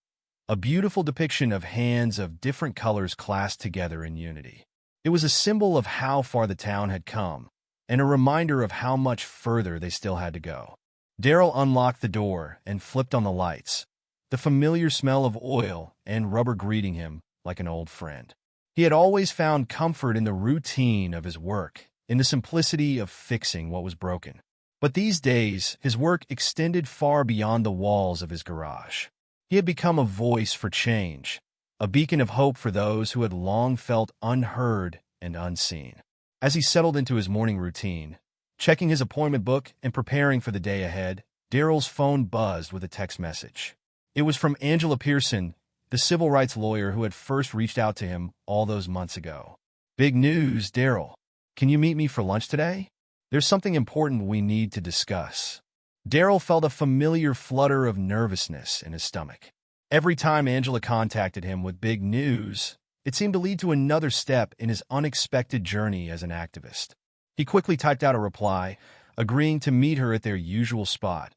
a beautiful depiction of hands of different colors clasped together in unity. It was a symbol of how far the town had come, and a reminder of how much further they still had to go. Daryl unlocked the door and flipped on the lights, the familiar smell of oil and rubber greeting him like an old friend. He had always found comfort in the routine of his work, in the simplicity of fixing what was broken. But these days, his work extended far beyond the walls of his garage. He had become a voice for change, a beacon of hope for those who had long felt unheard and unseen. As he settled into his morning routine, checking his appointment book and preparing for the day ahead, Daryl's phone buzzed with a text message. It was from Angela Pearson, the civil rights lawyer who had first reached out to him all those months ago. "Big news, Daryl. Can you meet me for lunch today?" There's something important we need to discuss. Daryl felt a familiar flutter of nervousness in his stomach. Every time Angela contacted him with big news, it seemed to lead to another step in his unexpected journey as an activist. He quickly typed out a reply, agreeing to meet her at their usual spot,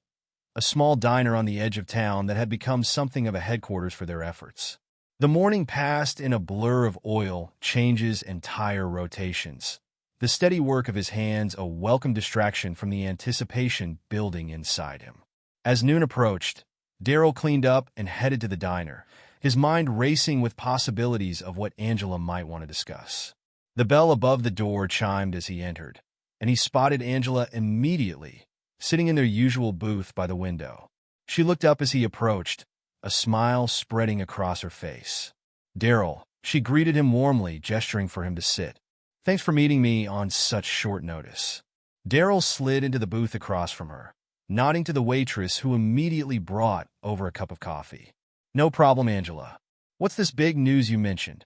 a small diner on the edge of town that had become something of a headquarters for their efforts. The morning passed in a blur of oil, changes, and tire rotations. The steady work of his hands a welcome distraction from the anticipation building inside him. As noon approached, Daryl cleaned up and headed to the diner, his mind racing with possibilities of what Angela might want to discuss. The bell above the door chimed as he entered, and he spotted Angela immediately, sitting in their usual booth by the window. She looked up as he approached, a smile spreading across her face. Daryl, she greeted him warmly, gesturing for him to sit. Thanks for meeting me on such short notice. Daryl slid into the booth across from her, nodding to the waitress who immediately brought over a cup of coffee. No problem, Angela. What's this big news you mentioned?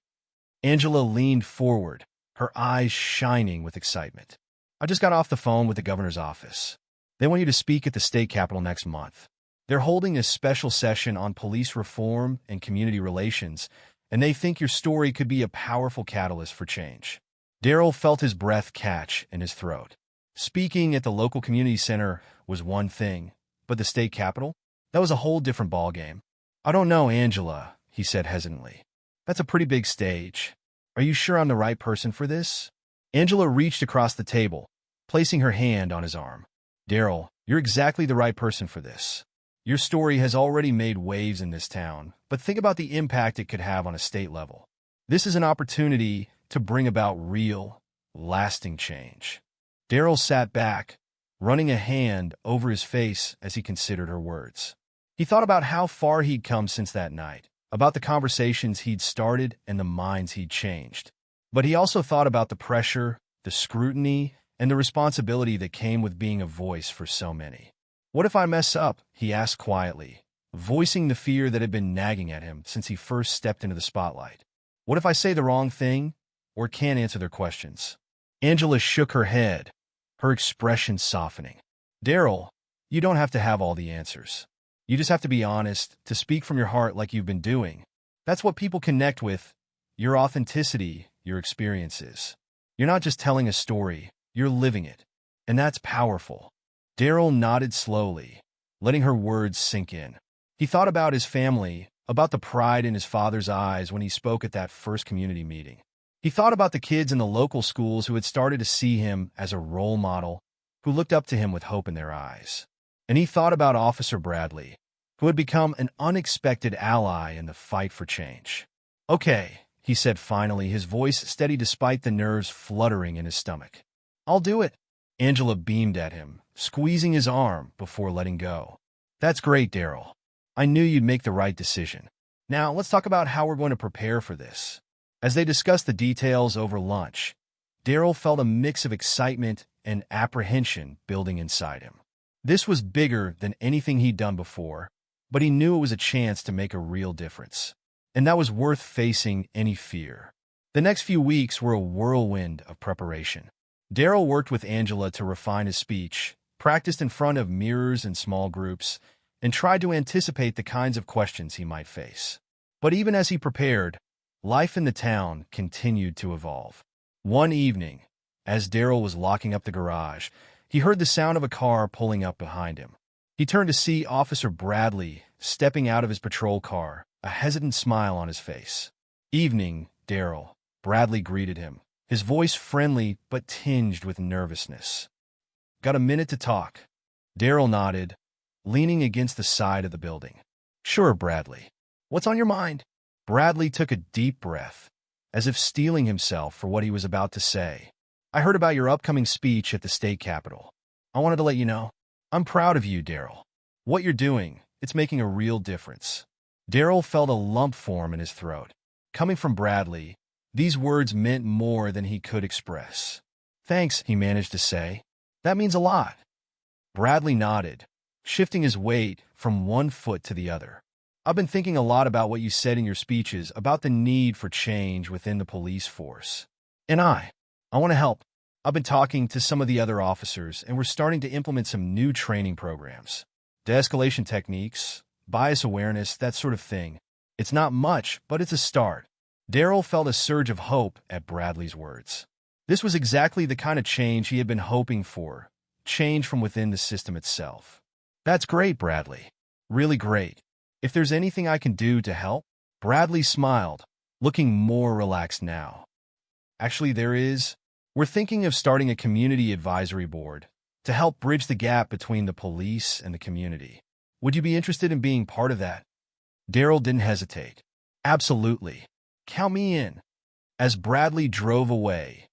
Angela leaned forward, her eyes shining with excitement. I just got off the phone with the governor's office. They want you to speak at the state capitol next month. They're holding a special session on police reform and community relations, and they think your story could be a powerful catalyst for change. Daryl felt his breath catch in his throat. Speaking at the local community center was one thing, but the state capitol? That was a whole different ballgame. I don't know, Angela, he said hesitantly. That's a pretty big stage. Are you sure I'm the right person for this? Angela reached across the table, placing her hand on his arm. Daryl, you're exactly the right person for this. Your story has already made waves in this town, but think about the impact it could have on a state level. This is an opportunity to bring about real, lasting change. Daryl sat back, running a hand over his face as he considered her words. He thought about how far he'd come since that night, about the conversations he'd started and the minds he'd changed. But he also thought about the pressure, the scrutiny, and the responsibility that came with being a voice for so many. What if I mess up? He asked quietly, voicing the fear that had been nagging at him since he first stepped into the spotlight. What if I say the wrong thing or can't answer their questions? Angela shook her head, her expression softening. Daryl, you don't have to have all the answers. You just have to be honest, to speak from your heart like you've been doing. That's what people connect with, your authenticity, your experiences. You're not just telling a story, you're living it. And that's powerful. Daryl nodded slowly, letting her words sink in. He thought about his family, about the pride in his father's eyes when he spoke at that first community meeting. He thought about the kids in the local schools who had started to see him as a role model, who looked up to him with hope in their eyes. And he thought about Officer Bradley, who had become an unexpected ally in the fight for change. Okay, he said finally, his voice steady despite the nerves fluttering in his stomach. I'll do it. Angela beamed at him, squeezing his arm before letting go. That's great, Daryl. I knew you'd make the right decision. Now, let's talk about how we're going to prepare for this. As they discussed the details over lunch, Daryl felt a mix of excitement and apprehension building inside him. This was bigger than anything he'd done before, but he knew it was a chance to make a real difference. And that was worth facing any fear. The next few weeks were a whirlwind of preparation. Daryl worked with Angela to refine his speech, practiced in front of mirrors in small groups, and tried to anticipate the kinds of questions he might face. But even as he prepared, life in the town continued to evolve. One evening, as Daryl was locking up the garage, he heard the sound of a car pulling up behind him. He turned to see Officer Bradley stepping out of his patrol car, a hesitant smile on his face. Evening, Daryl. Bradley greeted him, his voice friendly but tinged with nervousness. Got a minute to talk? Daryl nodded, leaning against the side of the building. Sure, Bradley. What's on your mind? Bradley took a deep breath, as if steeling himself for what he was about to say. I heard about your upcoming speech at the state capitol. I wanted to let you know. I'm proud of you, Daryl. What you're doing, it's making a real difference. Daryl felt a lump form in his throat. Coming from Bradley, these words meant more than he could express. Thanks, he managed to say. That means a lot. Bradley nodded, shifting his weight from one foot to the other. I've been thinking a lot about what you said in your speeches about the need for change within the police force. And I want to help. I've been talking to some of the other officers, and we're starting to implement some new training programs. De-escalation techniques, bias awareness, that sort of thing. It's not much, but it's a start. Daryl felt a surge of hope at Bradley's words. This was exactly the kind of change he had been hoping for, change from within the system itself. That's great, Bradley. Really great. If there's anything I can do to help? Bradley smiled, looking more relaxed now. Actually, there is. We're thinking of starting a community advisory board to help bridge the gap between the police and the community. Would you be interested in being part of that? Daryl didn't hesitate. Absolutely. Count me in. As Bradley drove away,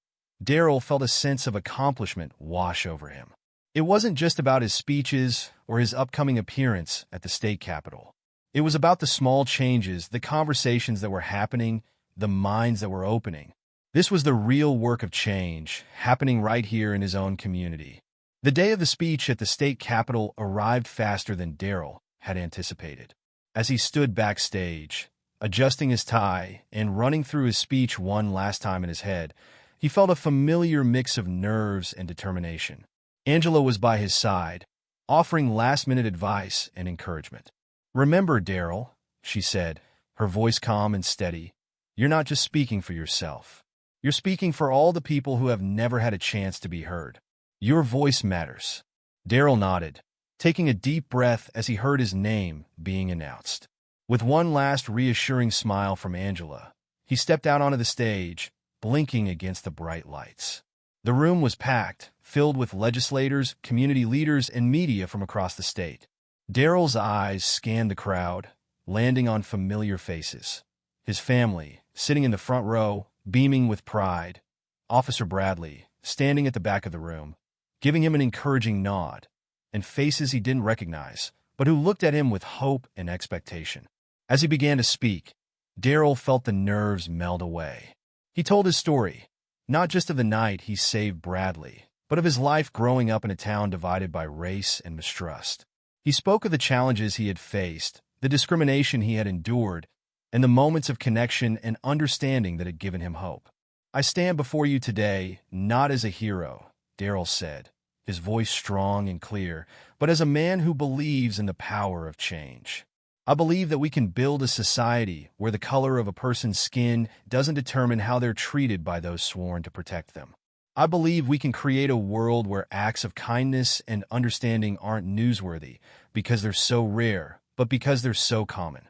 Daryl felt a sense of accomplishment wash over him. It wasn't just about his speeches or his upcoming appearance at the state capitol. It was about the small changes, the conversations that were happening, the minds that were opening. This was the real work of change, happening right here in his own community. The day of the speech at the state capitol arrived faster than Daryl had anticipated. As he stood backstage, adjusting his tie and running through his speech one last time in his head, he felt a familiar mix of nerves and determination. Angela was by his side, offering last-minute advice and encouragement. "Remember, Daryl," she said, her voice calm and steady, "you're not just speaking for yourself. You're speaking for all the people who have never had a chance to be heard. Your voice matters." Daryl nodded, taking a deep breath as he heard his name being announced. With one last reassuring smile from Angela, he stepped out onto the stage, blinking against the bright lights. The room was packed, filled with legislators, community leaders, and media from across the state. Daryl's eyes scanned the crowd, landing on familiar faces. His family, sitting in the front row, beaming with pride. Officer Bradley, standing at the back of the room, giving him an encouraging nod, and faces he didn't recognize, but who looked at him with hope and expectation. As he began to speak, Daryl felt the nerves melt away. He told his story, not just of the night he saved Bradley, but of his life growing up in a town divided by race and mistrust. He spoke of the challenges he had faced, the discrimination he had endured, and the moments of connection and understanding that had given him hope. "I stand before you today, not as a hero," Daryl said, his voice strong and clear, "but as a man who believes in the power of change. I believe that we can build a society where the color of a person's skin doesn't determine how they're treated by those sworn to protect them. I believe we can create a world where acts of kindness and understanding aren't newsworthy because they're so rare, but because they're so common."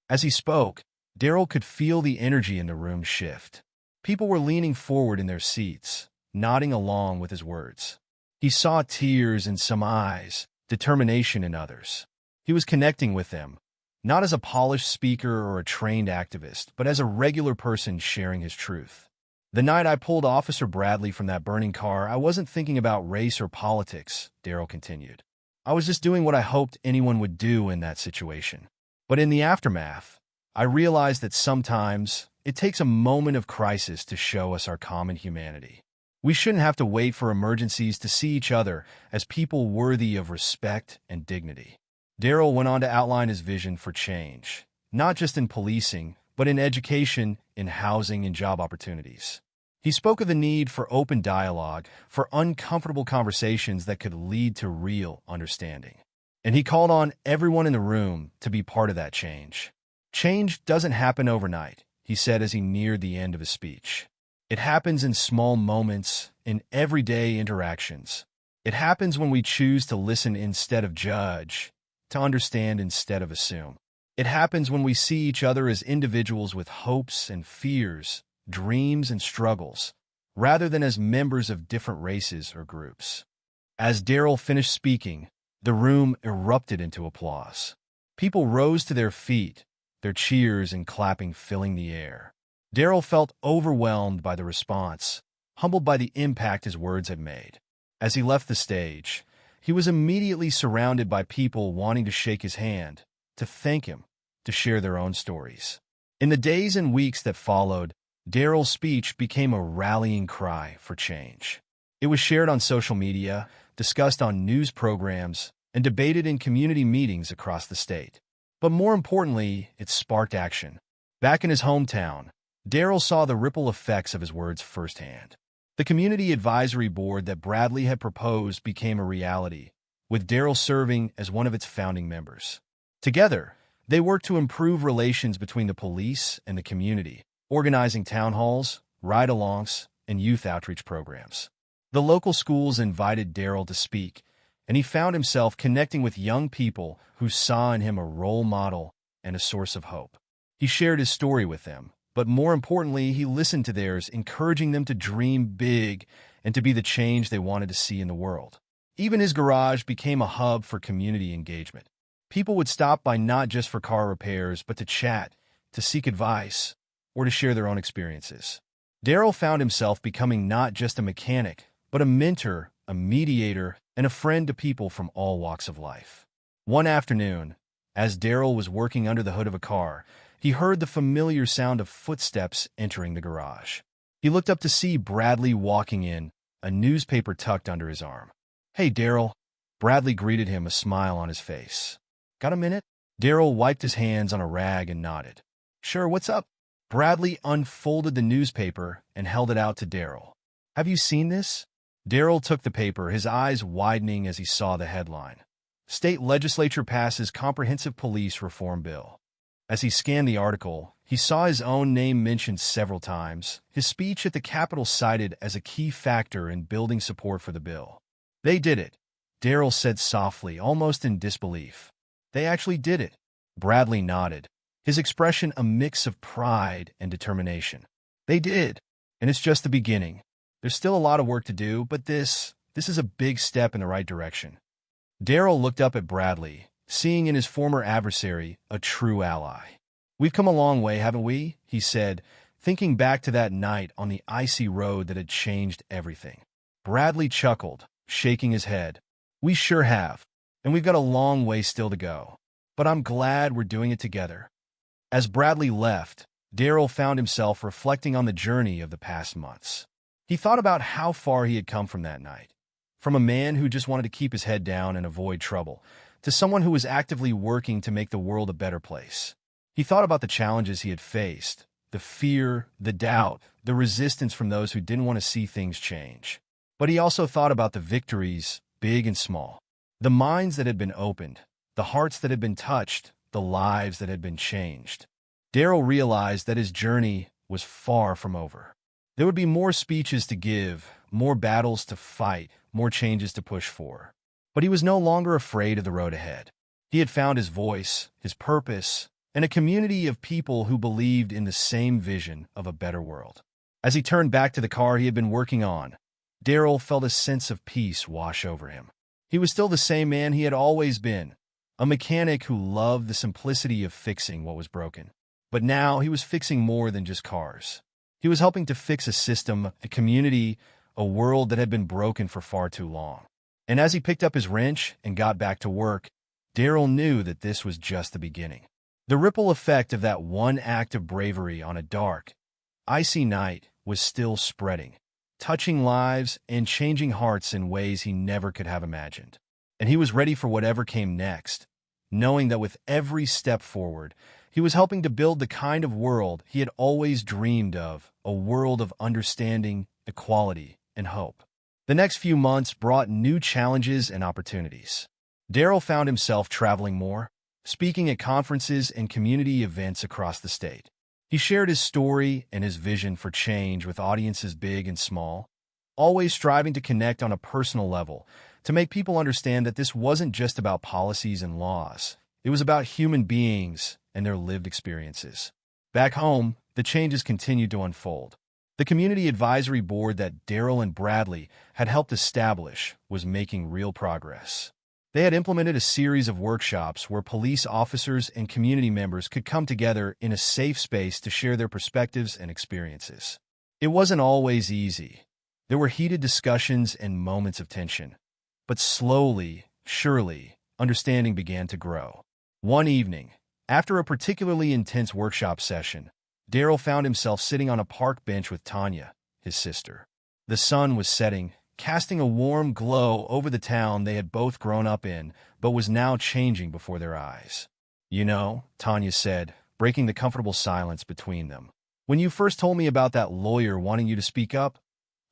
As he spoke, Daryl could feel the energy in the room shift. People were leaning forward in their seats, nodding along with his words. He saw tears in some eyes, determination in others. He was connecting with them, not as a polished speaker or a trained activist, but as a regular person sharing his truth. "The night I pulled Officer Bradley from that burning car, I wasn't thinking about race or politics," Daryl continued. "I was just doing what I hoped anyone would do in that situation. But in the aftermath, I realized that sometimes it takes a moment of crisis to show us our common humanity. We shouldn't have to wait for emergencies to see each other as people worthy of respect and dignity." Daryl went on to outline his vision for change, not just in policing, but in education, in housing, and job opportunities. He spoke of the need for open dialogue, for uncomfortable conversations that could lead to real understanding. And he called on everyone in the room to be part of that change. "Change doesn't happen overnight," he said as he neared the end of his speech. "It happens in small moments, in everyday interactions. It happens when we choose to listen instead of judge, to understand instead of assume. It happens when we see each other as individuals with hopes and fears, dreams and struggles, rather than as members of different races or groups." As Daryl finished speaking, the room erupted into applause. People rose to their feet, their cheers and clapping filling the air. Daryl felt overwhelmed by the response, humbled by the impact his words had made. As he left the stage, he was immediately surrounded by people wanting to shake his hand, to thank him, to share their own stories. In the days and weeks that followed, Daryl's speech became a rallying cry for change. It was shared on social media, discussed on news programs, and debated in community meetings across the state. But more importantly, it sparked action. Back in his hometown, Daryl saw the ripple effects of his words firsthand. The community advisory board that Bradley had proposed became a reality, with Daryl serving as one of its founding members. Together, they worked to improve relations between the police and the community, organizing town halls, ride-alongs, and youth outreach programs. The local schools invited Daryl to speak, and he found himself connecting with young people who saw in him a role model and a source of hope. He shared his story with them, but more importantly, he listened to theirs, encouraging them to dream big and to be the change they wanted to see in the world. Even his garage became a hub for community engagement. People would stop by not just for car repairs, but to chat, to seek advice, or to share their own experiences. Daryl found himself becoming not just a mechanic, but a mentor, a mediator, and a friend to people from all walks of life. One afternoon, as Daryl was working under the hood of a car, he heard the familiar sound of footsteps entering the garage. He looked up to see Bradley walking in, a newspaper tucked under his arm. "Hey, Daryl." Bradley greeted him, a smile on his face. "Got a minute?" Daryl wiped his hands on a rag and nodded. "Sure, what's up?" Bradley unfolded the newspaper and held it out to Daryl. "Have you seen this?" Daryl took the paper, his eyes widening as he saw the headline. State Legislature passes Comprehensive Police Reform Bill. As he scanned the article, he saw his own name mentioned several times, his speech at the Capitol cited as a key factor in building support for the bill. "They did it," Daryl said softly, almost in disbelief. "They actually did it." Bradley nodded, his expression a mix of pride and determination. "They did, and it's just the beginning. There's still a lot of work to do, but this is a big step in the right direction." Daryl looked up at Bradley, seeing in his former adversary a true ally. "We've come a long way, haven't we?" he said, thinking back to that night on the icy road that had changed everything. Bradley chuckled, shaking his head. "We sure have, and we've got a long way still to go. But I'm glad we're doing it together." As Bradley left, Daryl found himself reflecting on the journey of the past months. He thought about how far he had come from that night. From a man who just wanted to keep his head down and avoid trouble, to someone who was actively working to make the world a better place. He thought about the challenges he had faced, the fear, the doubt, the resistance from those who didn't want to see things change. But he also thought about the victories, big and small, the minds that had been opened, the hearts that had been touched, the lives that had been changed. Daryl realized that his journey was far from over. There would be more speeches to give, more battles to fight, more changes to push for. But he was no longer afraid of the road ahead. He had found his voice, his purpose, and a community of people who believed in the same vision of a better world. As he turned back to the car he had been working on, Daryl felt a sense of peace wash over him. He was still the same man he had always been, a mechanic who loved the simplicity of fixing what was broken. But now he was fixing more than just cars. He was helping to fix a system, a community, a world that had been broken for far too long. And as he picked up his wrench and got back to work, Daryl knew that this was just the beginning. The ripple effect of that one act of bravery on a dark, icy night was still spreading, touching lives and changing hearts in ways he never could have imagined. And he was ready for whatever came next, knowing that with every step forward, he was helping to build the kind of world he had always dreamed of, a world of understanding, equality, and hope. The next few months brought new challenges and opportunities. Daryl found himself traveling more, speaking at conferences and community events across the state. He shared his story and his vision for change with audiences big and small, always striving to connect on a personal level, to make people understand that this wasn't just about policies and laws. It was about human beings and their lived experiences. Back home, the changes continued to unfold. The community advisory board that Daryl and Bradley had helped establish was making real progress. They had implemented a series of workshops where police officers and community members could come together in a safe space to share their perspectives and experiences. It wasn't always easy. There were heated discussions and moments of tension. But slowly, surely, understanding began to grow. One evening, after a particularly intense workshop session, Daryl found himself sitting on a park bench with Tanya, his sister. The sun was setting, casting a warm glow over the town they had both grown up in, but was now changing before their eyes. "You know," Tanya said, breaking the comfortable silence between them, "when you first told me about that lawyer wanting you to speak up,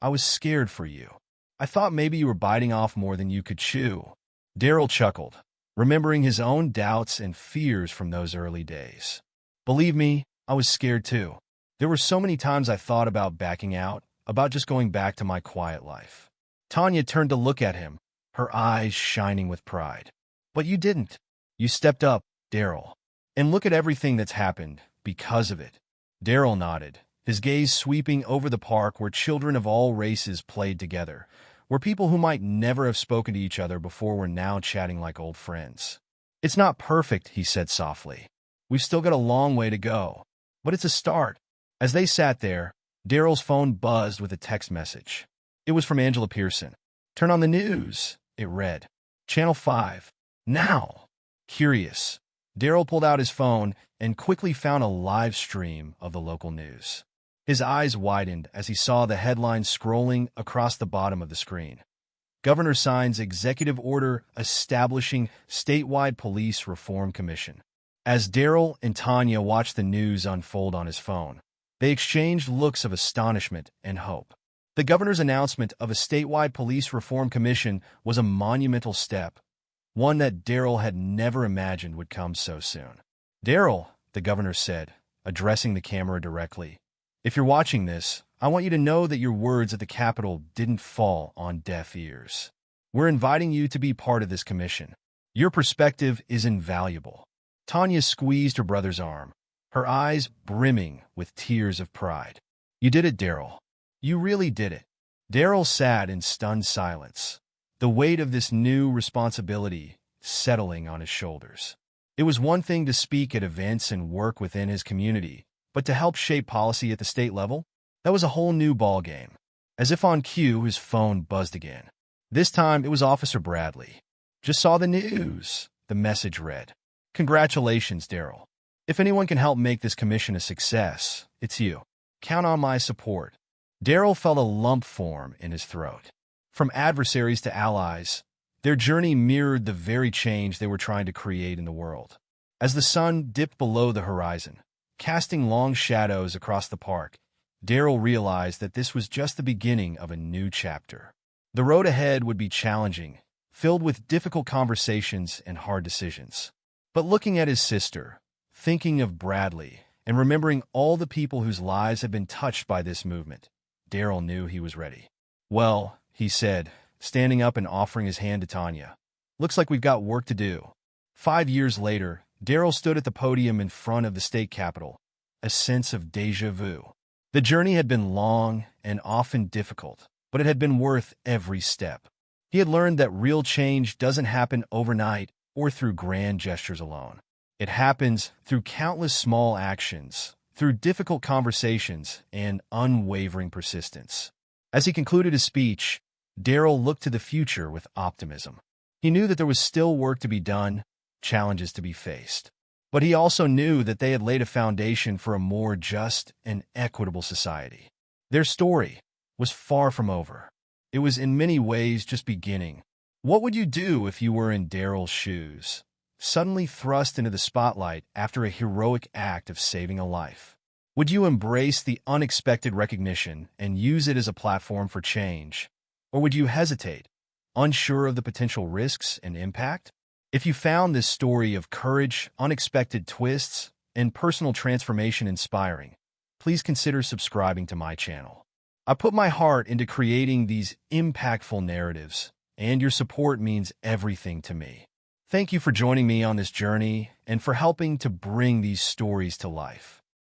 I was scared for you. I thought maybe you were biting off more than you could chew." Daryl chuckled, remembering his own doubts and fears from those early days. "Believe me, I was scared too. There were so many times I thought about backing out, about just going back to my quiet life." Tanya turned to look at him, her eyes shining with pride. "But you didn't. You stepped up, Daryl. And look at everything that's happened because of it." Daryl nodded, his gaze sweeping over the park where children of all races played together, where people who might never have spoken to each other before were now chatting like old friends. "It's not perfect," he said softly. "We've still got a long way to go. But it's a start." As they sat there, Daryl's phone buzzed with a text message. It was from Angela Pearson. "Turn on the news," it read. "Channel 5. Now." Curious, Daryl pulled out his phone and quickly found a live stream of the local news. His eyes widened as he saw the headline scrolling across the bottom of the screen. Governor signs executive order establishing statewide police reform commission. As Daryl and Tanya watched the news unfold on his phone, they exchanged looks of astonishment and hope. The governor's announcement of a statewide police reform commission was a monumental step, one that Daryl had never imagined would come so soon. "Daryl," the governor said, addressing the camera directly, "if you're watching this, I want you to know that your words at the Capitol didn't fall on deaf ears. We're inviting you to be part of this commission. Your perspective is invaluable." Tanya squeezed her brother's arm, her eyes brimming with tears of pride. "You did it, Daryl. You really did it." Daryl sat in stunned silence, the weight of this new responsibility settling on his shoulders. It was one thing to speak at events and work within his community, but to help shape policy at the state level? That was a whole new ballgame. As if on cue, his phone buzzed again. This time, it was Officer Bradley. "Just saw the news," the message read. "Congratulations, Daryl. If anyone can help make this commission a success, it's you. Count on my support." Daryl felt a lump form in his throat. From adversaries to allies, their journey mirrored the very change they were trying to create in the world. As the sun dipped below the horizon, casting long shadows across the park, Daryl realized that this was just the beginning of a new chapter. The road ahead would be challenging, filled with difficult conversations and hard decisions. But looking at his sister, thinking of Bradley, and remembering all the people whose lives had been touched by this movement, Daryl knew he was ready. "Well," he said, standing up and offering his hand to Tanya, "looks like we've got work to do." 5 years later, Daryl stood at the podium in front of the state capitol, a sense of déjà vu. The journey had been long and often difficult, but it had been worth every step. He had learned that real change doesn't happen overnight or through grand gestures alone. It happens through countless small actions, through difficult conversations, and unwavering persistence. As he concluded his speech, Daryl looked to the future with optimism. He knew that there was still work to be done, challenges to be faced. But he also knew that they had laid a foundation for a more just and equitable society. Their story was far from over. It was in many ways just beginning. What would you do if you were in Daryl's shoes, suddenly thrust into the spotlight after a heroic act of saving a life? Would you embrace the unexpected recognition and use it as a platform for change? Or would you hesitate, unsure of the potential risks and impact? If you found this story of courage, unexpected twists, and personal transformation inspiring, please consider subscribing to my channel. I put my heart into creating these impactful narratives, and your support means everything to me. Thank you for joining me on this journey and for helping to bring these stories to life.